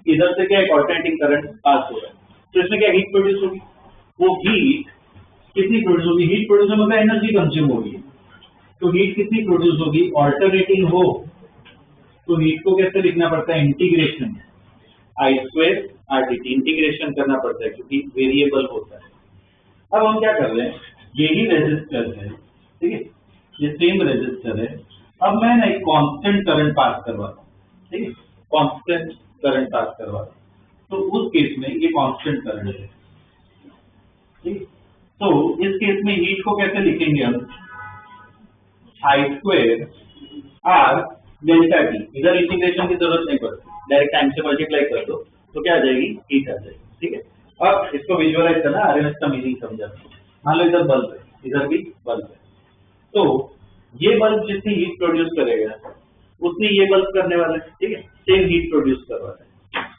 इधर से क्या एक ऑल्टरनेटिंग करंट पास हो रहा है, तो इसमें क्या हीट प्रोड्यूस होगी, वो हीट कितनी प्रोड्यूस होगी, हीट प्रोड्यूस होने में एनर्जी कंज्यूम होगी, तो हीट कितनी प्रोड्यूस होगी, ऑल्टरनेटिंग हो तो हीट को कैसे लिखना पड़ता है, इंटीग्रेशन I2RDT, इंटीग्रेशन करना पड़ता है क्योंकि वेरिएबल होता है। अब हम क्या कर रहे हैं, यही रेजिस्टर है, ठीक है, ये सेम रेजिस्टर है, अब मैं ना एक कांस्टेंट करंट पास करवा रहा हूँ, ठीक है, कांस्टेंट करंट पास करवा रहा हूँ, तो उस केस में ये कांस्टेंट करंट है, ठीक। तो इस केस में हीट को कैसे लिखेंगे हम, I2R डेल्टा टी, इधर इंटीग्रेशन की जरूरत नहीं पड़ती, डायरेक्ट टाइम से मल्टीप्लाई कर दो तो क्या आ जाएगी, हीट आ जाएगी, ठीक है। अब इसको विजुअलाइज करना, आरएमएस का मीनिंग समझा, मान लो इधर बल्ब है, इधर भी बल्ब है, तो ये बल्ब जितनी हीट प्रोड्यूस करेगा उतनी ये बल्ब करने वाला है, ठीक है, सेम हीट प्रोड्यूस कर रहा है,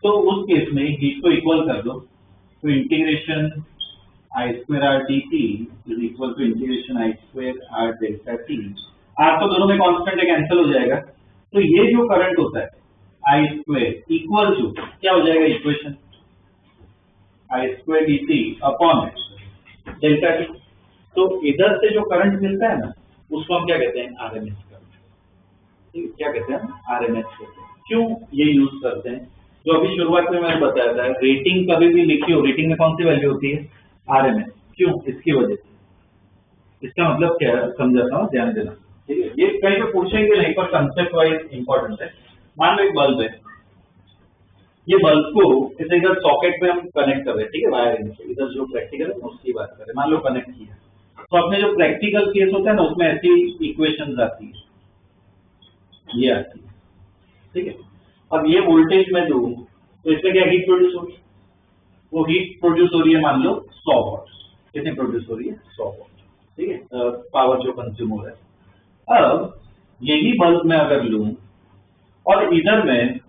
तो उस केस में हीट को इक्वल कर दो, तो integration I2RDT is equal to integration I2R delta t, R तो दोनों में कांस्टेंट है, कैंसिल हो जाएगा, तो ये जो करंट होता है I2 इक्वल टू क्या हो जाएगा, equation I2DT upon delta T, तो इधर से जो करंट मिलता है ना उसको हम क्या कहते हैं, आरएमएस करंट, ठीक है, क्या कहते हैं, आरएमएस कहते हैं। क्यों ये यूज करते हैं, जो अभी शुरुआत में मैंने बताया था, रेटिंग कभी भी लिखी हो, रेटिंग में कौन सी वैल्यू होती है, आरएमएस, क्यों, इसकी वजह से, इसका मतलब क्या है समझाता हूँ, ध्यान देना, ठीक है। ये कहीं पे पूछेंगे नहीं पर कंसेप्ट वाइज इंपॉर्टेंट है। मान लो एक बल्ब है, ये बल्ब को इसे इधर सॉकेट में हम कनेक्ट कर रहे हैं, ठीक है, वायरिंग से, इधर जो प्रैक्टिकल है उसकी बात कर रहे हैं, मान लो कनेक्ट किया, तो अपने जो प्रैक्टिकल केस होता है ना उसमें ऐसी इक्वेशंस आती है, ये आती है, ठीक है। अब ये वोल्टेज में दूं तो इसमें क्या हीट प्रोड्यूस होगी, वो हीट प्रोड्यूस हो रही है मान लो 100 वाट, कितनी प्रोड्यूस हो रही है 100 वाट, ठीक है, पावर जो कंज्यूम हो रहा है। अब यही बल्ब मैं अगर लूं और इधर में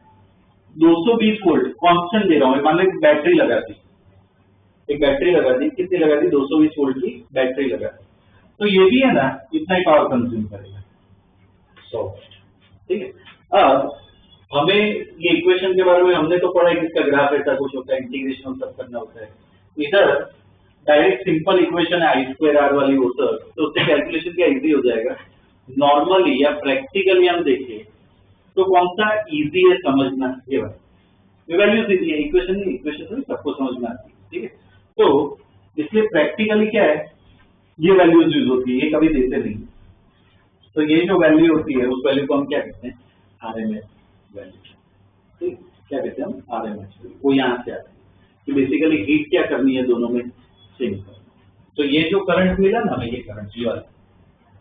220 वोल्ट कांस्टेंट दे रहा हूं, मान लो एक बैटरी लगा दी, एक बैटरी लगा दी, कितनी लगा दी, 220 वोल्ट की बैटरी लगा दी, तो ये भी है ना इतना ही पावर कंज्यूम करेगा 100, ठीक है। अब हमें ये इक्वेशन के बारे में हमने तो पढ़ा है कि इसका ग्राफ ऐसा कुछ होता है, इंटीग्रेशन सब करना होता है, इधर डायरेक्ट सिंपल इक्वेशन है I2R वाली वो सब, तो उससे कैलकुलेशन क्या इजी हो जाएगा, नॉर्मली या प्रैक्टिकली हम देखें तो कौन सा इजी है समझना, ये वैल्यूज इजी है, इक्वेशन नहीं, इक्वेशन तो सबको समझ में आती है, ठीक है। तो इसलिए प्रैक्टिकली क्या है, ये वैल्यूज यूज होती है, ये कभी देते नहीं। तो ये जो वैल्यू होती है उस वैल्यू को हम क्या कहते हैं, आरएमएस वैल्यू, ठीक, क्या कहते हैं हम, आरएमएस वैल्यू। वो यहाँ से आता है कि बेसिकली हीट क्या करनी है दोनों में, सेम करनी। तो ये जो करंट मिला ना हमें, ये करंट ये वाला,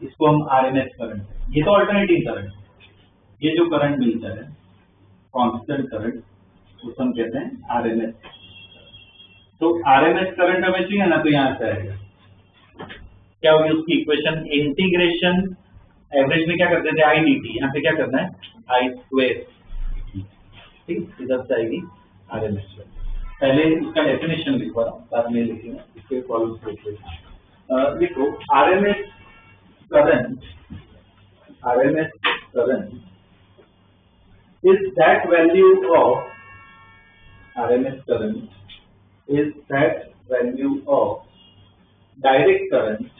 इसको हम आरएमएस करंट, ये तो अल्टरनेटिंग करंट, ये जो करंट मिलता है कांस्टेंट करंट, उसको हम कहते हैं आरएमएस। तो आरएमएस करंट हमें चाहिए ना, तो यहाँ से आएगा, क्या होगी उसकी इक्वेशन, इंटीग्रेशन एवरेज में क्या करते थे आई डी टी, यहाँ पे क्या करना है आई स्क्वायर, ठीक, इधर से आएगी आरएमएस। पहले इसका डेफिनेशन लिखवा रहा हूँ, बाद में लिखेंगे इसके फॉलोअर्स लिखो। देखो RMS current, RMS current is that value of, RMS current is that value of direct current,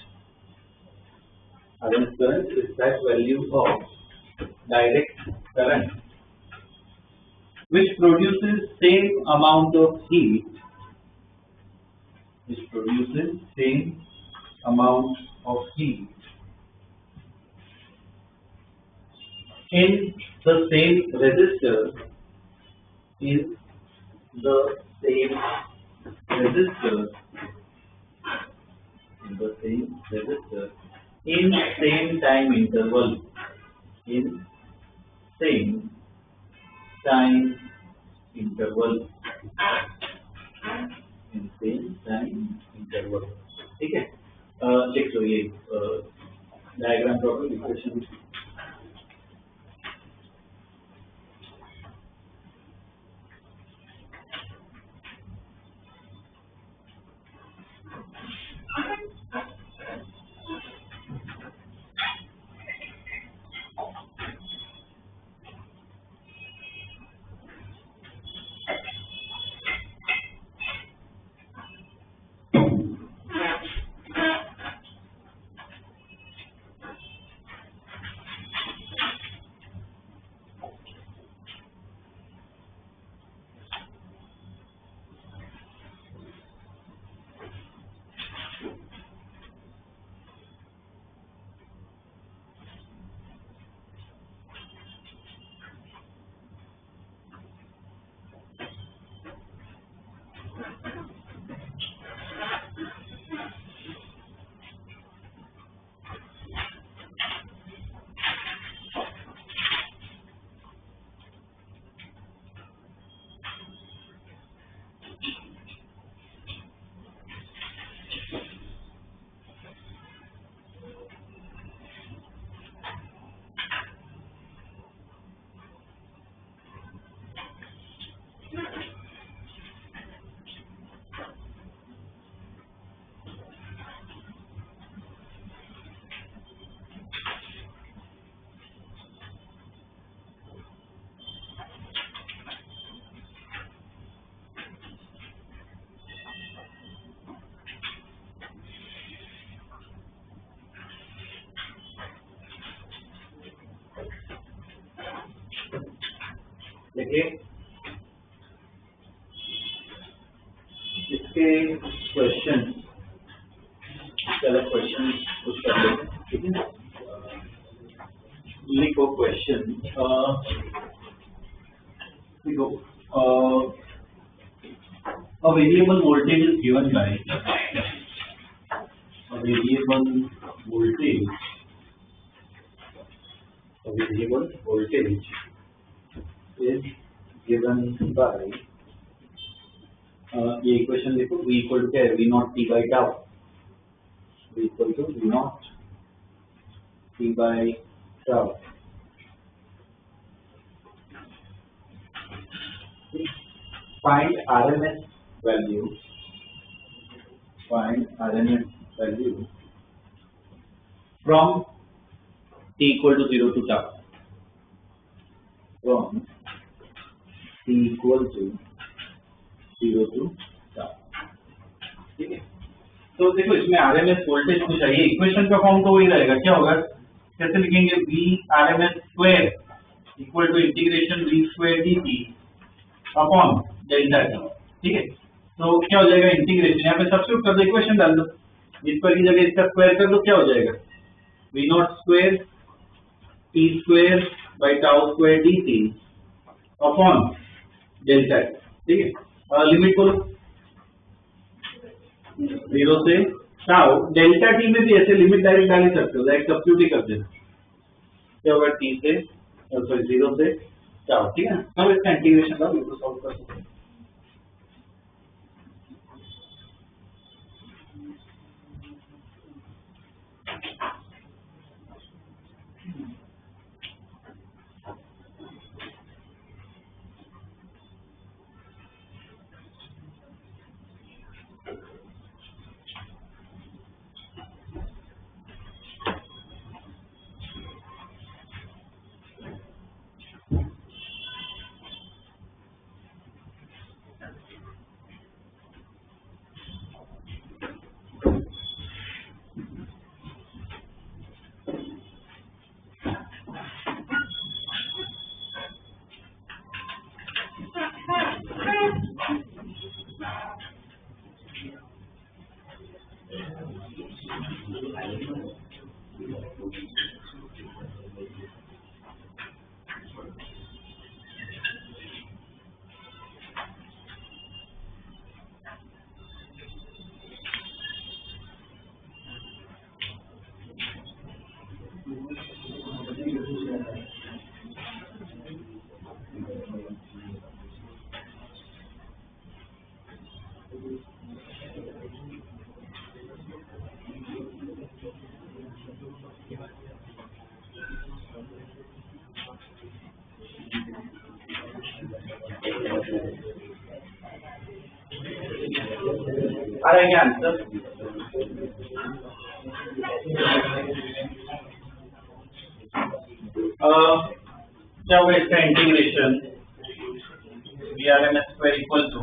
RMS current is that value of direct current which produces same amount of heat, which produces same amount of heat in the same resistor, is the same resistor, in the same resistor in same time interval, in same time interval, in same time interval, ठीक है। लिख लो ये diagram proper equation. देखिए इसके question, चलो question कुछ कर लेते हैं, ठीक है। लिखो क्वेश्चन, लिखो a variable voltage is given by, a variable voltage, a variable voltage is given by, ये इक्वेशन देखो, v इक्वल टू क्या है, v naught t by tau, v equal to v naught t by tau. Find RMS value, find RMS value from t equal to 0 to tau, from t equal to 0 to tau, ठीक है। तो देखो इसमें RMS voltage को चाहिए, equation का form तो वही रहेगा, क्या होगा कैसे लिखेंगे, V R M S square equal to integration V square d t upon delta t. ठीक है, तो क्या हो जाएगा, इंटीग्रेशन यहाँ पे सब्स्टिट्यूट कर दो, इक्वेशन डाल दो, इस पर की जगह इसका स्क्वायर कर दो, क्या हो जाएगा, V naught square t square by tau square d t upon delta t. ठीक है, लिमिट बोलो 0 से टाउ, डेल्टा टी में भी ऐसे लिमिट डायरेक्ट डाल ही सकते हो, डायरेक्ट सब्स्टिट्यूट ही कर देना, क्या होगा, टी से सॉरी 0 से टाउ। ठीक है, अब इसका इंटीग्रेशन का बिल्कुल सॉल्व कर सकते हैं। आ रहा है क्या आंसर? क्या होगा इसका integration, V R M S square equal to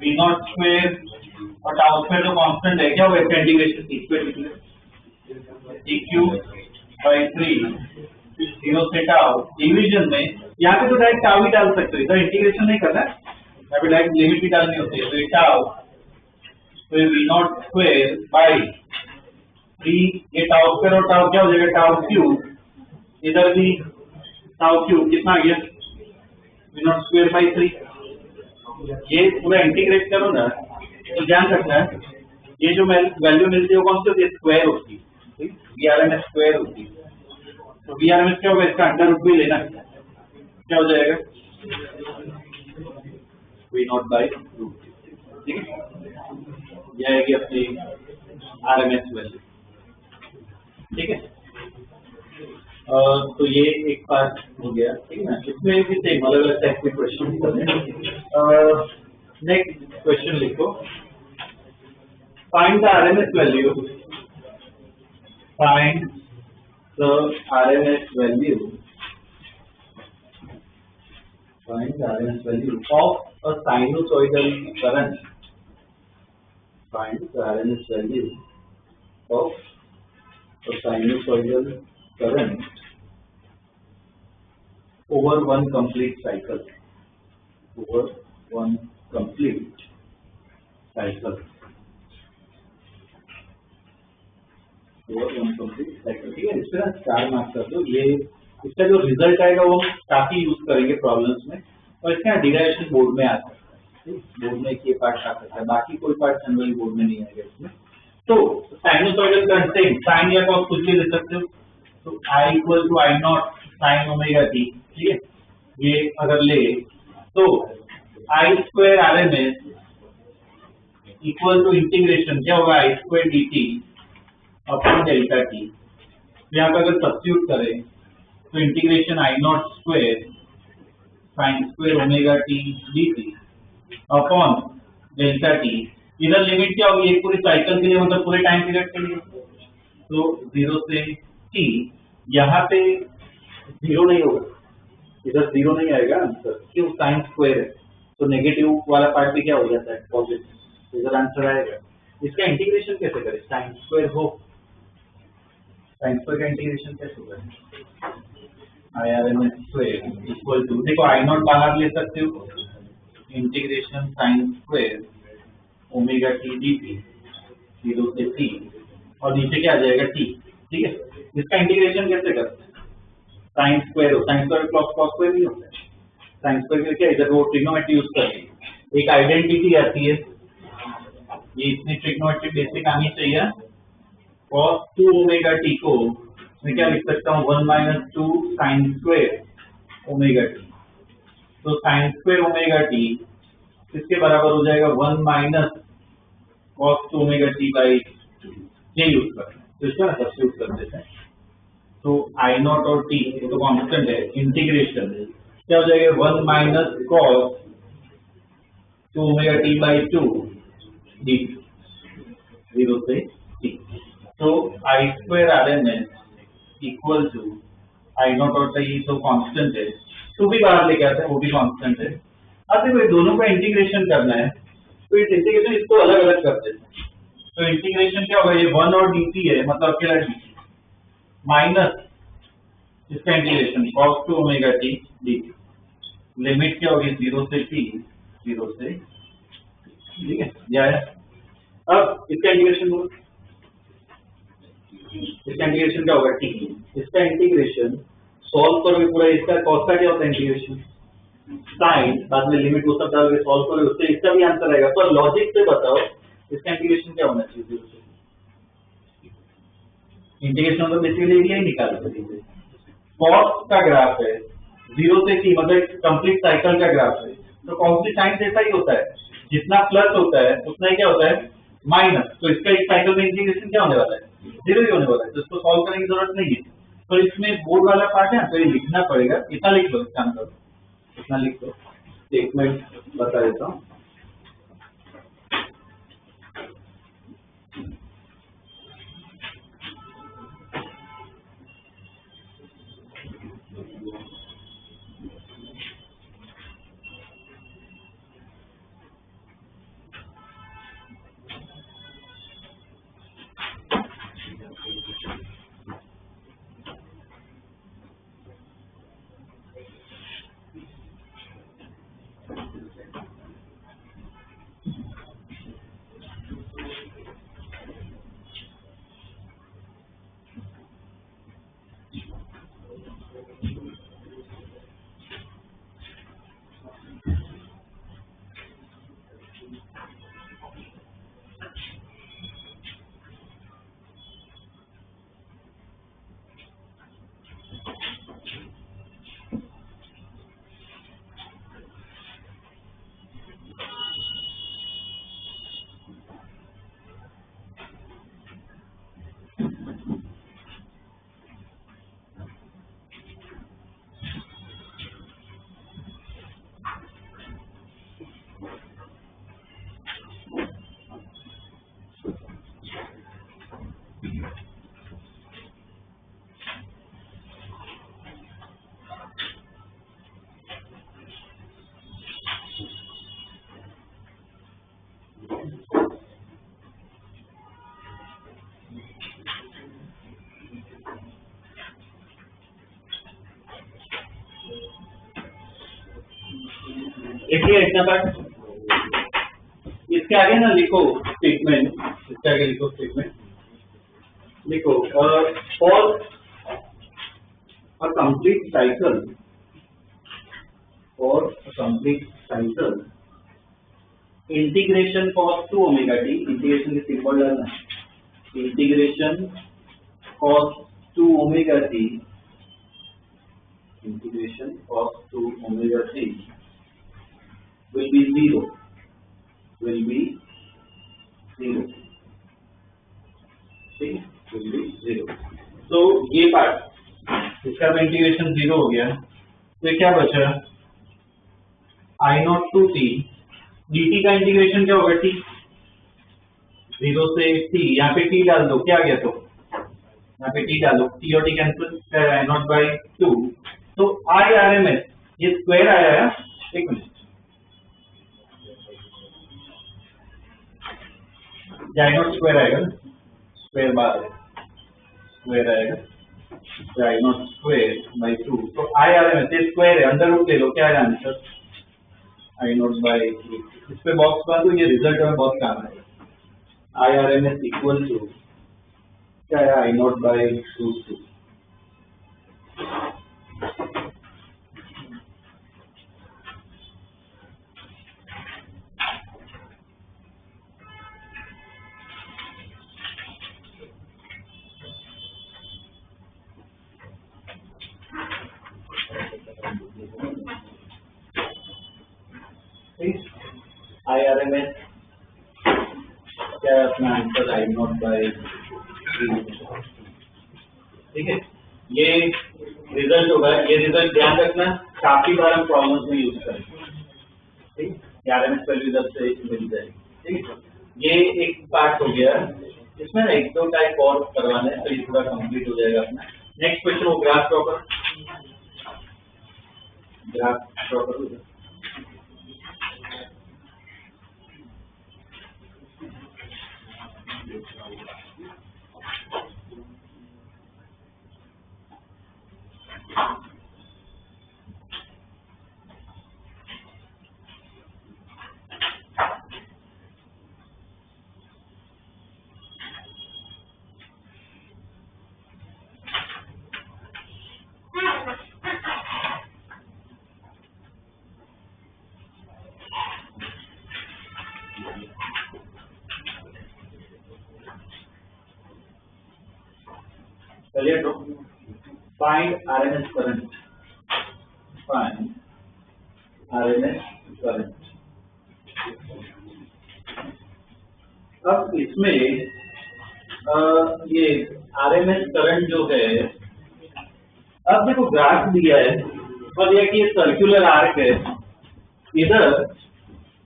V naught square और टाउ स्क्वायर तो कांस्टेंट है, क्या होगा इसका integration, t square t cube by 3 0 से टाउ, डिवीजन में यहाँ पे तो डायरेक्ट टाउ ही डाल सकते हो, इधर इंटीग्रेशन नहीं करना, यहाँ पे डायरेक्ट लिमिट भी डालनी होती है, तो ये टाउ, तो ये वी नॉट स्क्वायर बाई 3, ये टाउ स्क्वायर और टाउ क्या हो जाएगा, टाउ क्यूब, इधर भी टाउ क्यूब, कितना आ गया, वी नॉट स्क्वायर बाई 3। ये पूरा इंटीग्रेट करो ना, तो ध्यान रखना ये जो वैल्यू मिलती है वो कौन सी होती है, स्क्वायर होती है, V R M S square होती है, तो वी आर एम एस क्या होगा, इसका अंडर रूट भी लेना, क्या हो जाएगा, वी नॉट बाई रूट। ठीक है, यह आएगी अपनी आर एम एस वैल्यू। ठीक है, तो ये एक पार्ट हो गया, ठीक है ना, इसमें भी सेम अलग अलग टाइप के क्वेश्चन करने। नेक्स्ट क्वेश्चन लिखो, find the RMS value, find the RMS value, find the RMS value of a sinusoidal current, find the RMS value of a sinusoidal current over one complete cycle, over one complete cycle, over one complete cycle। ठीक है, इस तरह 4 marks कर दो। ये इसका जो result आएगा वो हम काफी यूज करेंगे प्रॉब्लम्स में, और इसका डिराइवेशन बोर्ड में आता है, बोर्ड में ये पार्ट आ सकता है, बाकी कोई पार्ट जनरली बोर्ड में नहीं आएगा इसमें। तो साइनोसॉइडल करंट साइन या कॉस कुछ भी ले सकते हो, तो I equal to I naught sine omega t. ठीक है, ये अगर ले तो I square R M S equal to integration क्या होगा, I square d t upon delta t. यहाँ पे अगर सब्स्टिट्यूट करें तो integration I naught square sine square omega t d t upon delta t. इधर लिमिट क्या होगी, एक पूरी साइकिल के लिए, मतलब पूरे टाइम पीरियड के लिए, तो 0 से t, यहाँ पे 0 नहीं होगा, इधर 0 नहीं आएगा आंसर, क्यों, साइन स्क्वायर है, तो नेगेटिव वाला पार्ट भी क्या हो जाता है, पॉजिटिव, इधर आंसर आएगा। इसका इंटीग्रेशन कैसे करें, साइन स्क्वायर हो साइन स्क्वायर का इंटीग्रेशन कैसे होगा? IRMS स्क्वायर इक्वल टू, देखो आई नॉट बाहर ले सकते हो, integration sign square omega t d t 0 से t, और नीचे क्या आ जाएगा t, ठीक है। इसका इंटीग्रेशन कैसे करते हैं? साइन स्क्वायर क्लॉस स्क्वायर नहीं होता है, साइन स्क्वायर के लिए क्या, इधर वो ट्रिग्नोमेट्री यूज करते हैं, एक आइडेंटिटी आती है, ये इतनी ट्रिग्नोमेट्री बेसिक आनी चाहिए। cos 2 ओमेगा टी को मैं क्या लिख सकता हूँ, 1 minus 2 sign square omega T, तो साइन स्क्वायर ओमेगा टी किसके बराबर हो जाएगा, 1 minus cos 2 omega t by 2, ये यूज करना है, तो इसका सब्स्टिट्यूट कर देते हैं। तो आई नॉट और टी तो कांस्टेंट है, इंटीग्रेशन क्या हो जाएगा, 1 minus cos 2 omega t by 2 d 0 से t, तो I square R M S equal to I naught और टी तो कांस्टेंट है, तो भी बाहर लेके आते हैं, वो भी कांस्टेंट है। अब देखो दोनों का इंटीग्रेशन करना है, तो इस इंटीग्रेशन इसको अलग अलग कर देते हैं, तो इंटीग्रेशन क्या होगा, ये 1 और dt है, मतलब अकेला dt माइनस इसका integration cos 2 omega T dt, limit क्या होगी 0 से t, 0 से, ठीक है, क्या है। अब इसका इंटीग्रेशन बोलो, इसका इंटीग्रेशन क्या होगा t, इसका इंटीग्रेशन सॉल्व करोगे पूरा, इसका cos का क्या होता है इंटीग्रेशन साइन, बाद में लिमिट वो सब डालोगे, सॉल्व करोगे, उससे इसका भी आंसर आएगा। पर लॉजिक से बताओ इसका इंटीग्रेशन क्या होना चाहिए, 0 से, इंटीग्रेशन तो बेसिकली एरिया ही निकाल सकते, cos का ग्राफ है 0 से t, मतलब कंप्लीट साइकिल का ग्राफ है, तो कॉन्स्टेंट साइन जैसा ही होता है, जितना प्लस होता है उतना ही क्या होता है माइनस, तो इसका एक साइकिल में इंटीग्रेशन क्या होने वाला है, 0 ही होने वाला है, तो इसको सॉल्व करने की जरूरत नहीं है। तो इसमें बोर्ड वाला पार्ट है, तो ये लिखना पड़ेगा, इतना लिख लो, इसका आंसर इतना लिख लो, स्टेटमेंट बता देता हूँ। देखिए इतना तक, इसके आगे ना लिखो स्टेटमेंट, इसके आगे लिखो स्टेटमेंट, लिखो for a complete cycle, for a complete cycle integration cos 2 omega T, integration के सिंबल डालना, integration cos 2 omega T, integration cos 2 omega T will be 0, will be 0, ठीक है, will be 0। तो ये पार्ट इसका भी इंटीग्रेशन 0 हो गया, तो क्या बचा, आई नॉट टू टी dt का इंटीग्रेशन क्या होगा, t 0 से t, यहाँ पे t डाल दो, क्या आ गया, तो यहाँ पे t डालो, t और t cancel, I not by 2, तो आई आर एम एस ये स्क्वायर आया है, एक मिनट, आई नॉट स्क्वायर आएगा, स्क्वायर बार है, स्क्वायर आएगा, आई नॉट स्क्वायर बाई 2। तो IRMS ये स्क्वायर है, अंडर रूट ले लो, क्या आएगा आंसर? I not by 3। इस पे बॉक्स बना दो, ये रिजल्ट में बहुत काम है। IRMS इक्वल टू क्या है? I not by root 2। IRMS क्या है अपना आंसर? I not by 3। ठीक है, ये रिजल्ट होगा। ये रिजल्ट ध्यान रखना, काफी बार हम प्रॉब्लम्स में यूज करेंगे। ठीक है, RMS वैल्यू इधर से मिल जाएगी। ठीक है, ये एक पार्ट हो गया। इसमें ना एक दो टाइप और करवाने हैं, तो ये पूरा कंप्लीट हो जाएगा अपना। नेक्स्ट क्वेश्चन हो ग्राफ प्रॉपर। ग्राफ प्रॉपर चलिए, तो find RMS current. Find RMS current. अब इसमें ये RMS करंट जो है, अब देखो ग्राफ दिया है और ये कि ये सर्कुलर आर्क है। इधर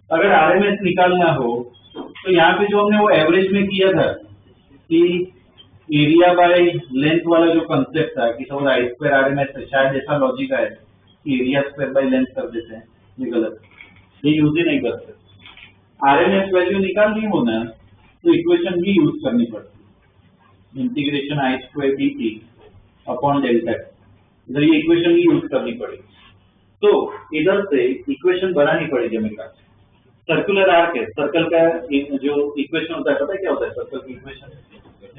अगर RMS निकालना हो तो यहाँ पे जो हमने वो एवरेज में किया था कि एरिया बाय लेंथ वाला जो कंसेप्ट था कि सपोज आई स्क्वायर RMS है, शायद ऐसा लॉजिक है कि एरिया स्क्वायर बाय लेंथ कर देते हैं। ये गलत, ये यूज ही नहीं करते। RMS वैल्यू निकालनी हो ना तो इक्वेशन भी यूज करनी पड़ती, इंटीग्रेशन आई स्क्वायर dt अपॉन डेल्टा। इधर ये इक्वेशन भी यूज करनी पड़ेगी, तो इधर से इक्वेशन बनानी पड़ेगी हमें। सर्कुलर आर्क है, सर्कल का जो इक्वेशन होता है, पता है क्या होता है सर्कल की इक्वेशन?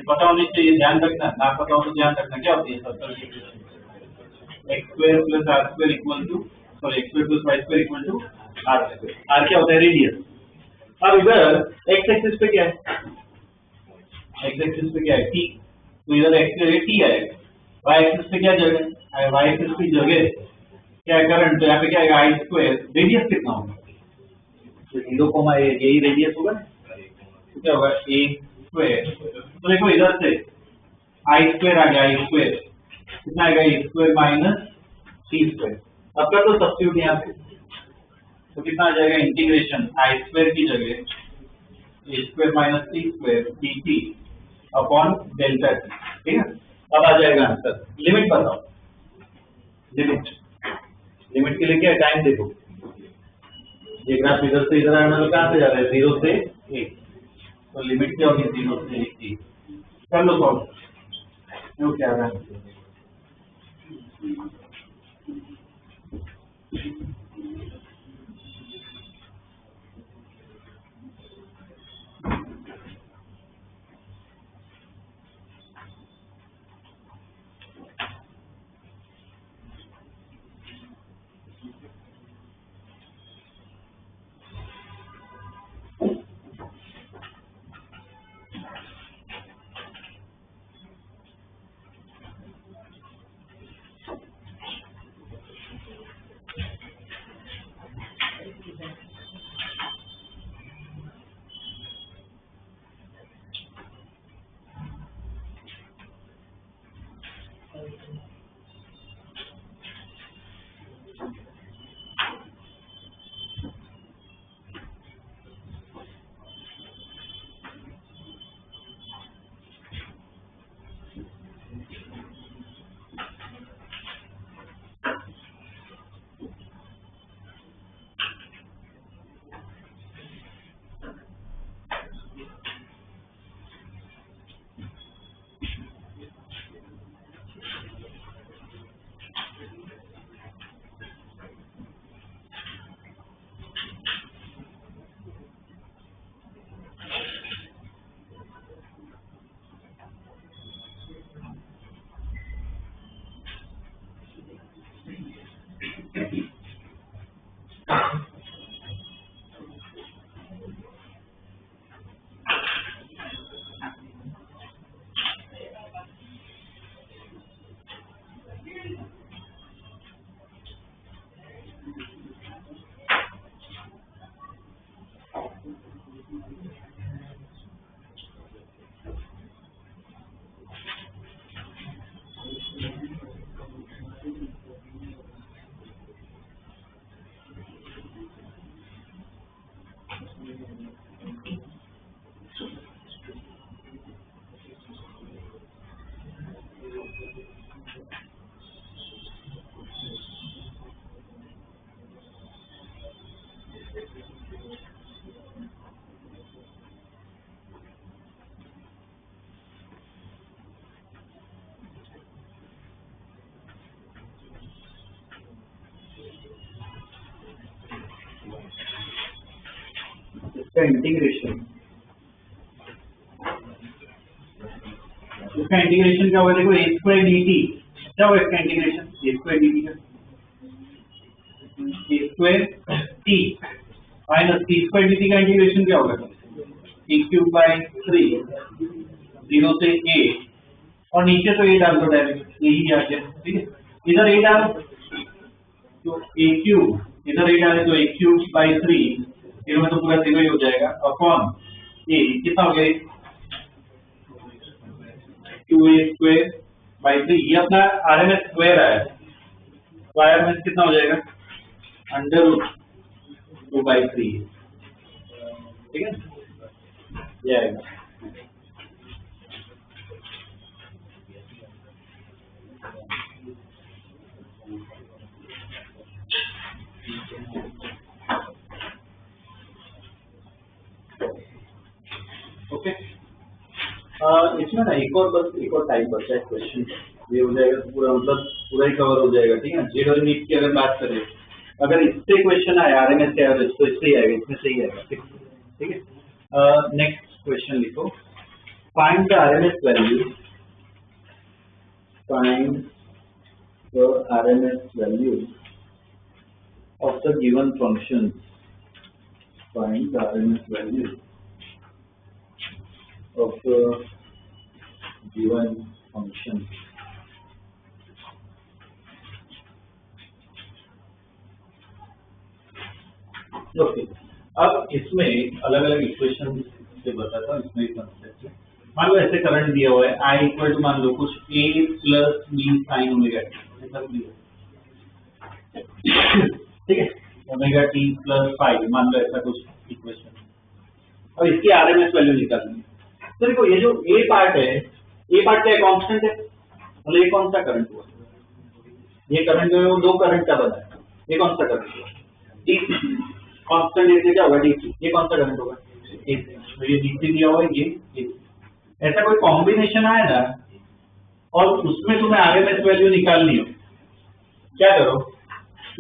पता होनी चाहिए, ध्यान रखना। ना पता हो तो ध्यान रखना, क्या होती है सर्कल की equation? X square plus R square equal to, sorry x square plus y square equal to R square. R क्या होता है? रेडियस। अब इधर एक्स एक्सिस पे क्या है? एक्स एक्सिस पे क्या है? टी। तो इधर एक्स टी आएगा। वाई एक्सिस पे क्या जगह? वाई एक्सिस की जगह क्या है? करंट। तो यहाँ पे क्या आएगा? आई स्क्वायर। रेडियस कितना होगा? तो 0, यही रेडियस होगा ना, तो क्या होगा? A square. तो देखो इधर से आई स्क्वायर आ गया, आई स्क्वायर कितना आएगा? ए स्क्वायर माइनस सी स्क्वायर। अब कर दो सब्स्टिट्यूट यहाँ पे, तो कितना आ जाएगा? इंटीग्रेशन आई स्क्वायर की जगह a square minus c square dt upon delta t. ठीक है, अब आ जाएगा आंसर। लिमिट बताओ, लिमिट के लिए क्या टाइम देखो। ये ग्राफ इधर से इधर आना, मतलब कहाँ से जा रहा है? 0 से 1। तो लिमिट क्या होगी? 0 से 1 की। कर लो सॉल्व, क्यों क्या रहा है? इसका इंटीग्रेशन क्या होगा? देखो ए स्क्वायर डी टी क्या होगा इसका integration? A square d t का a square t minus t square d t का इंटीग्रेशन क्या होगा? ए क्यूब बाई 3 0 से ए और नीचे तो ए डाल दो डायरेक्ट, यही आ गया। ठीक है, इधर ए डाल तो ए क्यूब, इधर ए डाले तो ए क्यूब बाई 3, इधर में तो पूरा 0 ही हो जाएगा। अपॉन ए कितना हो गया? 2a स्क्वायर बाई 3, ये अपना आरएमएस स्क्वायर आया, तो आरएमएस कितना हो जाएगा? Under root 2 by 3। ठीक है, ये आएगा। ओके, इसमें ना एक और टाइप बचा है क्वेश्चन, ये हो जाएगा तो पूरा मतलब पूरा ही कवर हो जाएगा। ठीक है, जीरो नीट की अगर बात करें, अगर इससे क्वेश्चन आया आरएमएस के एवरेज तो इससे ही आएगा, इसमें से ही आएगा। ठीक है, नेक्स्ट क्वेश्चन लिखो, find the RMS value, find the RMS value of the given function, find the RMS value of the given function। Okay, अब इसमें अलग अलग इक्वेशन से बताता हूँ, इसमें कॉन्सेप्ट है। मान लो ऐसे करंट दिया हुआ है I इक्वल टू मान लो कुछ A plus B sign omega T, ऐसा दिया। ठीक है, ओमेगा टी प्लस 5 मान लो, ऐसा कुछ इक्वेशन, और इसकी आरएमएस वैल्यू निकालनी है। तो देखो ये जो ए पार्ट है, ए पार्ट क्या कांस्टेंट है, मतलब ये कौन सा करंट हुआ? ये करंट जो है वो दो करंट का बना है, ये कौन सा करंट हुआ? डीसी। कांस्टेंट ए क्या होगा? डीसी। ये कौन सा करंट होगा? एसी। तो ये डीसी दिया हुआ है, ये एसी। ऐसा कोई कॉम्बिनेशन आया ना और उसमें तुम्हें आरएमएस वैल्यू निकालनी हो, क्या करो?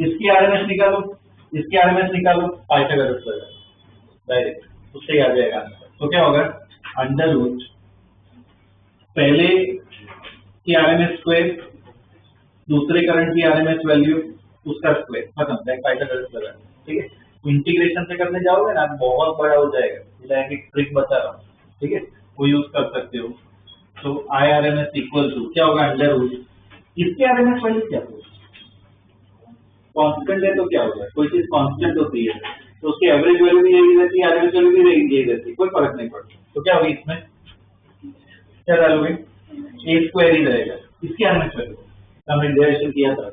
इसकी आरएमएस निकालो, इसकी आरएमएस निकालो, पाइथागोरस लगा डायरेक्ट, उससे ही आ जाएगा। तो क्या होगा? अंडर रूट पहले की आरएमएस स्क्वायर, दूसरे करंट की आरएमएस वैल्यू, उसका स्क्वायर, खत्म, पाइथागोरस लगा। ठीक है, इंटीग्रेशन से करने जाओगे ना बहुत बड़ा हो जाएगा, एक ट्रिक बता रहा हूँ। ठीक है, वो यूज कर सकते हो। तो आई आरएमएस इक्वल टू क्या होगा? अंडर रूट, इसकी आरएमएस वैल्यू क्या होगी? कांस्टेंट है तो क्या होगा? कोई चीज कांस्टेंट होती है तो उसकी एवरेज वैल्यू भी यही रहती है, आरएमएस वैल्यू भी यही रहती है, कोई फर्क नहीं पड़ता। तो क्या होगी? इसमें क्या डालोगे? ए स्क्वायर ही रहेगा, इसकी आरएमएस वैल्यू हमने डेरिवेशन किया था,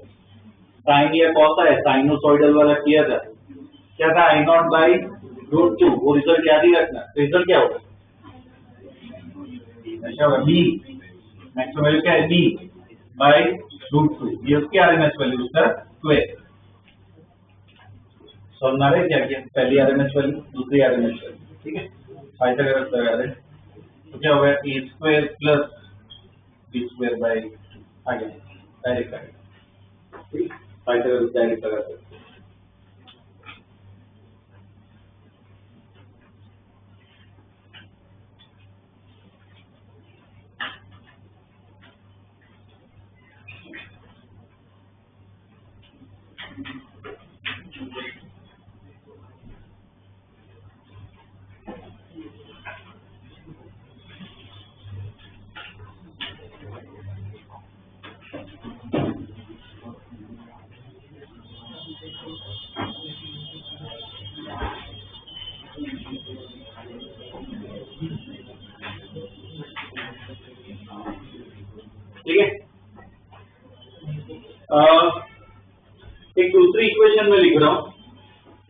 साइन या कॉस है, साइनोसॉइडल वाला किया था, क्या था? आई नॉट बाई रूट 2, वो रिजल्ट याद ही रखना। तो रिजल्ट क्या होगा? अच्छा होगा बी, मैक्सिमम वैल्यू क्या है? बी बाई रूट 2, ये उसकी आरएमएस वैल्यू, उसका स्क्वायर। सॉल्व ना रहे क्या किया? पहली आरएमएस वैल्यू, दूसरी आरएमएस वैल्यू। ठीक है, पाइथागोरस लगा रहे, तो क्या होगा? A square plus b square by 2 आ गया, डायरेक्ट आ गया। ठीक, पाइथागोरस डायरेक्ट लगा सकते। एक दूसरी इक्वेशन में लिख रहा हूँ,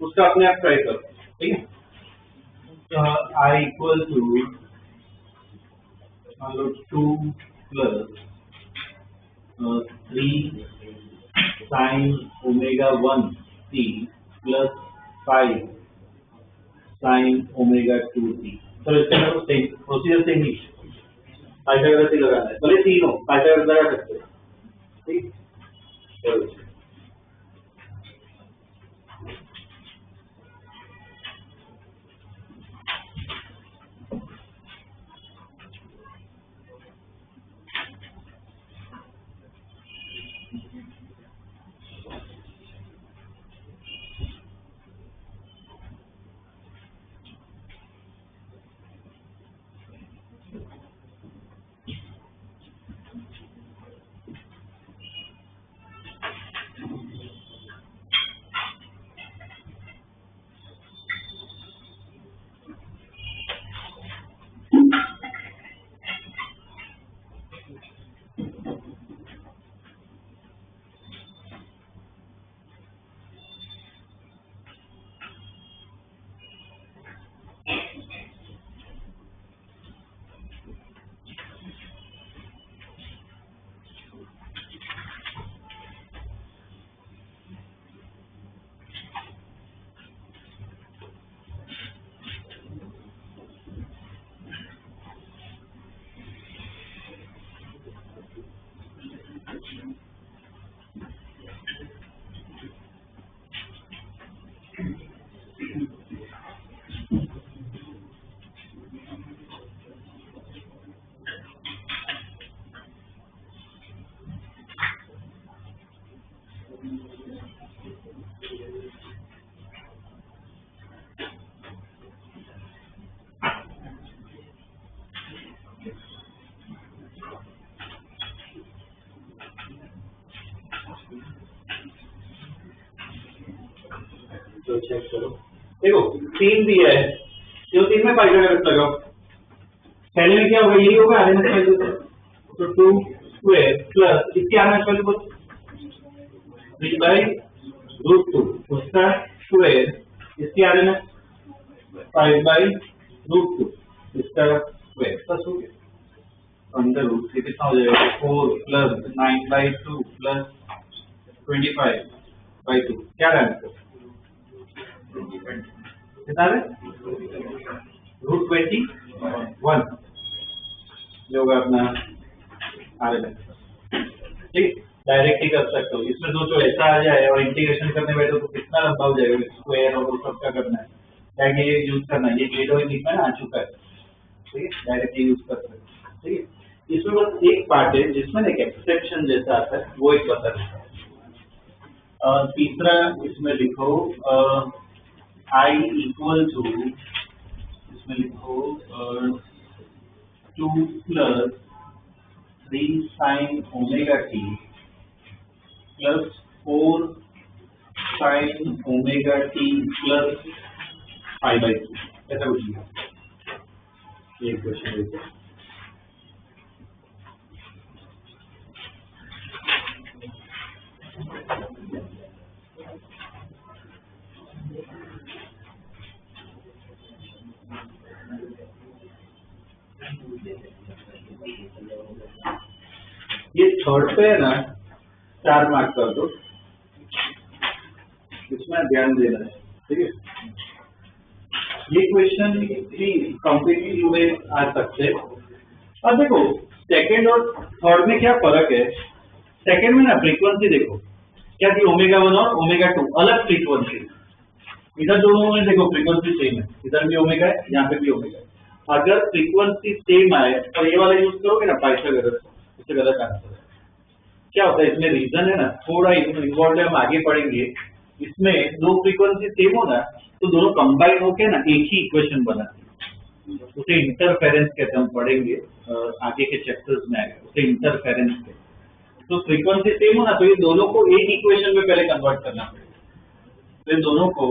उसका अपने आप ट्राई करो, ठीक है। I equal to 2 plus 3 sine omega 1 t plus 5 sine omega 2 t। चलो इसके अंदर सेम प्रोसीजर सेम ही, पाइथागोरस ही लगाना है, भले तीन हो पाइथागोरस लगा सकते हो, ठीक। चलो तो चेक करो, देखो 3 दिया है, जो 3 में पाइथागोरस लगाओ, पहले में क्या होगा, यही होगा आरएमएस वैल्यू, तो 2 स्क्वायर प्लस इसकी आरएमएस वैल्यू 3 बाई रूट 2, उसका स्क्वायर, इसकी आरएमएस 5 बाई रूट 2, इसका स्क्वायर, बस हो गया। अंडर रूट से कितना हो जाएगा, 4 प्लस 9 बाई 2 प्लस 25 बाई 2, क्या आंसर कितना है, रूट 21 जो होगा अपना आरएमएस, ठीक। डायरेक्ट ही कर सकते हो, इसमें दो तो ऐसा आ जाए और इंटीग्रेशन करने बैठो तो कितना लंबा हो जाएगा, स्क्वायर और वो सब का करना है, क्या ये यूज करना है, ये जेडो लिखना है, आ चुका है, ठीक है, डायरेक्ट यूज कर सकते हैं, ठीक है। इसमें बस एक पार्ट है जिसमें एक एक्सेप्शन जैसा आता है, वो एक बता देता है। तीसरा इसमें लिखो I इक्वल टू, इसमें लिखो 2 plus 3 sine omega T plus 4 sign omega T plus 5/2, ऐसा कुछ नहीं। ये क्वेश्चन देखो, ये थर्ड पे है ना, 4 मार्क कर दो, इसमें ध्यान देना है, ठीक है। ये क्वेश्चन भी कम्प्लीटली हुए आ सकते हैं। अब देखो सेकंड और थर्ड में क्या फर्क है, सेकंड में ना फ्रीक्वेंसी देखो क्या थी, ओमेगा 1 और ओमेगा 2 अलग फ्रीक्वेंसी, इधर दोनों में देखो फ्रीक्वेंसी सेम है, इधर भी ओमेगा है, यहाँ पे भी ओमेगा है। अगर फ्रीक्वेंसी सेम आए और ये वाला यूज करोगे ना पाइथागोरस, इससे गलत आंसर है। क्या होता है इसमें रीजन है ना, थोड़ा इन्वॉल्व हम आगे पढ़ेंगे, इसमें दो फ्रीक्वेंसी सेम हो ना तो दोनों कंबाइन होके ना एक ही इक्वेशन बनाते हैं, उसे इंटरफेरेंस कहते हैं, हम पढ़ेंगे आगे के चैप्टर्स में आएगा, उसे इंटरफेरेंस कहते हैं। तो फ्रीक्वेंसी सेम हो ना तो ये दोनों को एक इक्वेशन में पहले कन्वर्ट करना पड़ेगा, तो इन दोनों को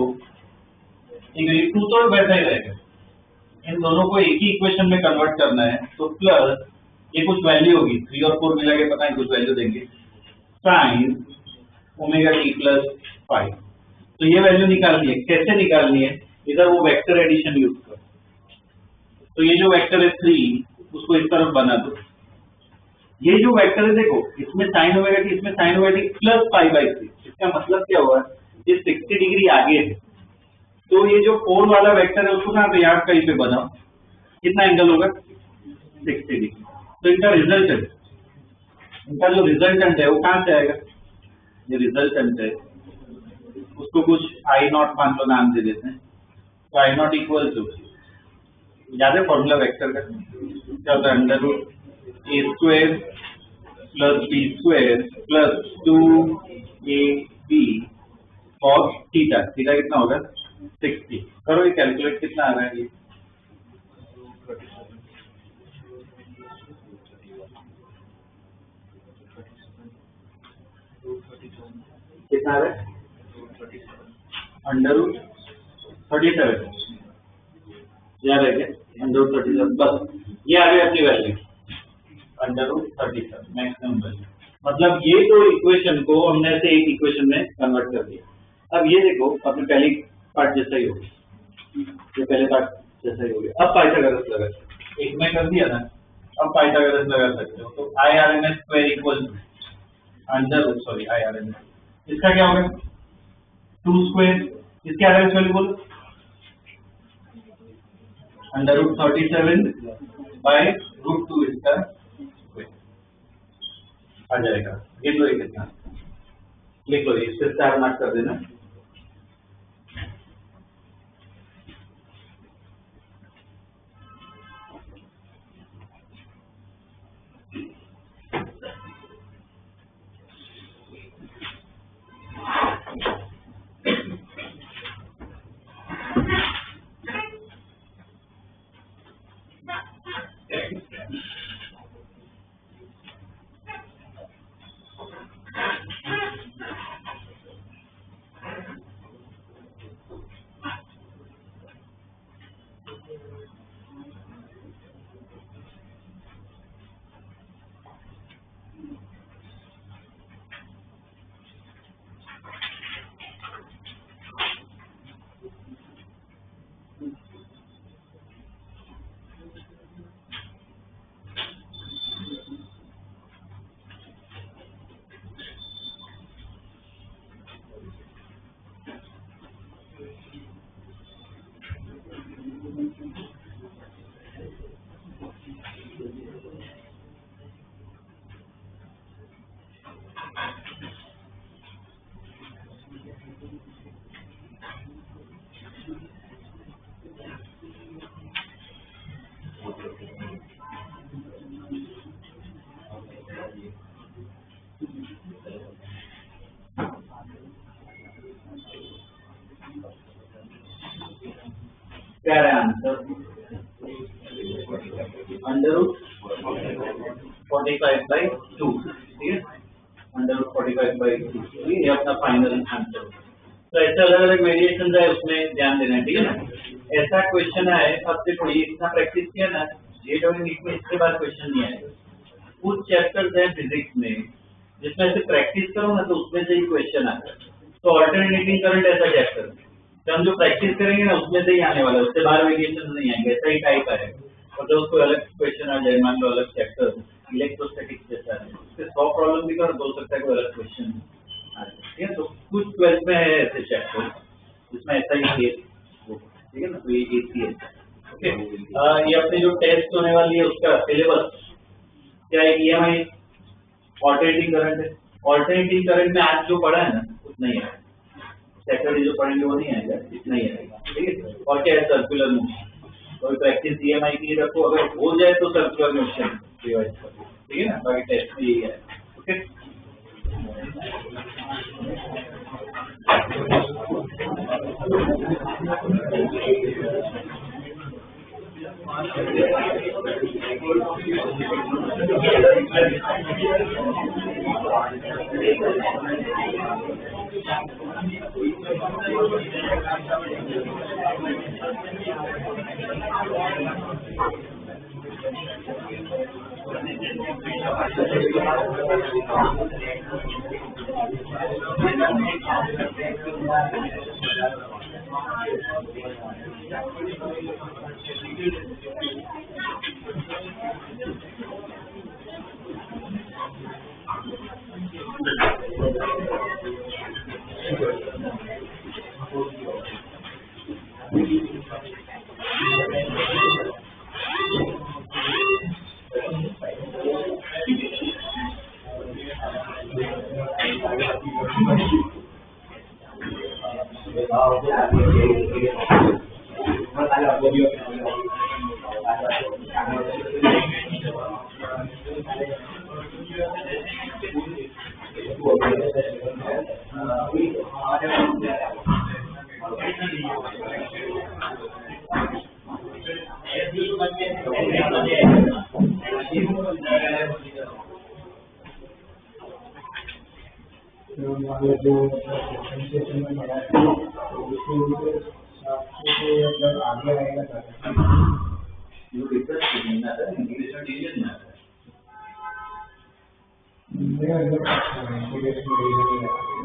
टू तो वैसा ही रहेगा, इन दोनों को एक ही इक्वेशन में कन्वर्ट करना है, तो प्लस ये कुछ वैल्यू होगी 3 और 4 मिला के पता है कुछ वैल्यू देंगे, साइन ओमेगा टी प्लस 5। तो ये वैल्यू निकालनी है। कैसे निकालनी है? इधर वो वेक्टर एडिशन यूज करो। तो ये जो वेक्टर है 3, उसको इस तरफ बना दो। ये जो वेक्टर है देखो, इसमें साइन ओमेगा टी, इसमें sign omega T plus pi by 3। इसका मतलब क्या हुआ? ये 60 डिग्री आगे है। तो ये जो 4 वाला वेक्टर है उसको कहाँ पे, यहाँ कहीं पे बनाओ। कितना एंगल होगा? 60 डिग्री। तो इनका रिजल्टेंट, इनका जो रिजल्टेंट है वो कहाँ से आएगा? ये रिजल्टेंट है, उसको कुछ आई नॉट मान लो नाम दे देते हैं। तो आई नॉट इक्वल टू, याद है फॉर्मूला वेक्टर का क्या होता है? Under root a square plus b square plus 2ab cos theta. Theta कितना होगा? 60। करो ये कैलकुलेट, कितना आ रहा है ये? कितना आ रहा है? अंडर रूट 37 याद है क्या? अंडर रूट 37 बस ये आ गई अपनी value, under root 37 maximum value. मतलब ये दो इक्वेशन को हमने ऐसे एक इक्वेशन में कन्वर्ट कर दिया। अब ये देखो, अपने पहली पार्ट जैसा ही हो गया, ये पहले पार्ट जैसा ही हो गया। अब पाइथागोरस लगा, एक में कर दिया ना, अब पाइथागोरस लगा सकते हो। तो I R N S square equal to under root, sorry I R N S, इसका क्या होगा? 2 स्क्वायर, इसके आर एन एस वैल्यू बोलो, अंडर रूट 37 बाय रूट 2 इसका आ जाएगा। ये लो, ये कितना लिख लो, इससे 4 मार्क कर देना। क्या है आंसर? अंडर रूट 45/2, ठीक है, अंडर रूट 45/2, ये अपना फाइनल आंसर। तो ऐसे अलग अलग वेरिएशन है, उसमें ध्यान देना है, ठीक है ना। ऐसा क्वेश्चन है, अब देखो ये इतना प्रैक्टिस किया ना, जेईई नीट में इसके बाद क्वेश्चन नहीं आएगा। कुछ चैप्टर्स हैं फिजिक्स में जिसमें से प्रैक्टिस करो ना, तो उसमें से ही क्वेश्चन आता है। तो अल्टरनेटिंग करंट ऐसा चैप्टर, हम जो प्रैक्टिस करेंगे ना उसमें से ही आने वाला है, उससे बाहर वेरिएशन नहीं आएंगे, ऐसा ही टाइप है। और जब उसको अलग क्वेश्चन आ जाए, मान लो अलग चैप्टर इलेक्ट्रोस्टैटिक्स जैसा है, उससे 100 प्रॉब्लम भी कर, हो सकता है कोई अलग क्वेश्चन आ जाए, ठीक है। तो कुछ 12th में है ऐसे चैप्टर जिसमें ऐसा ही केस, ठीक है ना। तो ये केस है, ओके। ये अपनी जो टेस्ट होने वाली है उसका सिलेबस क्या है? EMI ऑल्टरनेटिंग करंट है। ऑल्टरनेटिंग करंट में आज जो पढ़ा है ना उतना ही है, सैटरडे जो पढ़ेंगे वो नहीं आएगा, इतना ही आएगा, ठीक है। और क्या है? Circular motion. कोई प्रैक्टिस EMI की रखो, अगर हो जाए तो सर्कुलर मोशन रिवाइज करो, ठीक है ना। बाकी टेस्ट में यही है, ओके।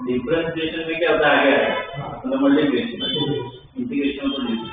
डिफरेंशिएशन में क्या होता है आगे मतलब मल्टीप्लिकेशन इंटीग्रेशन को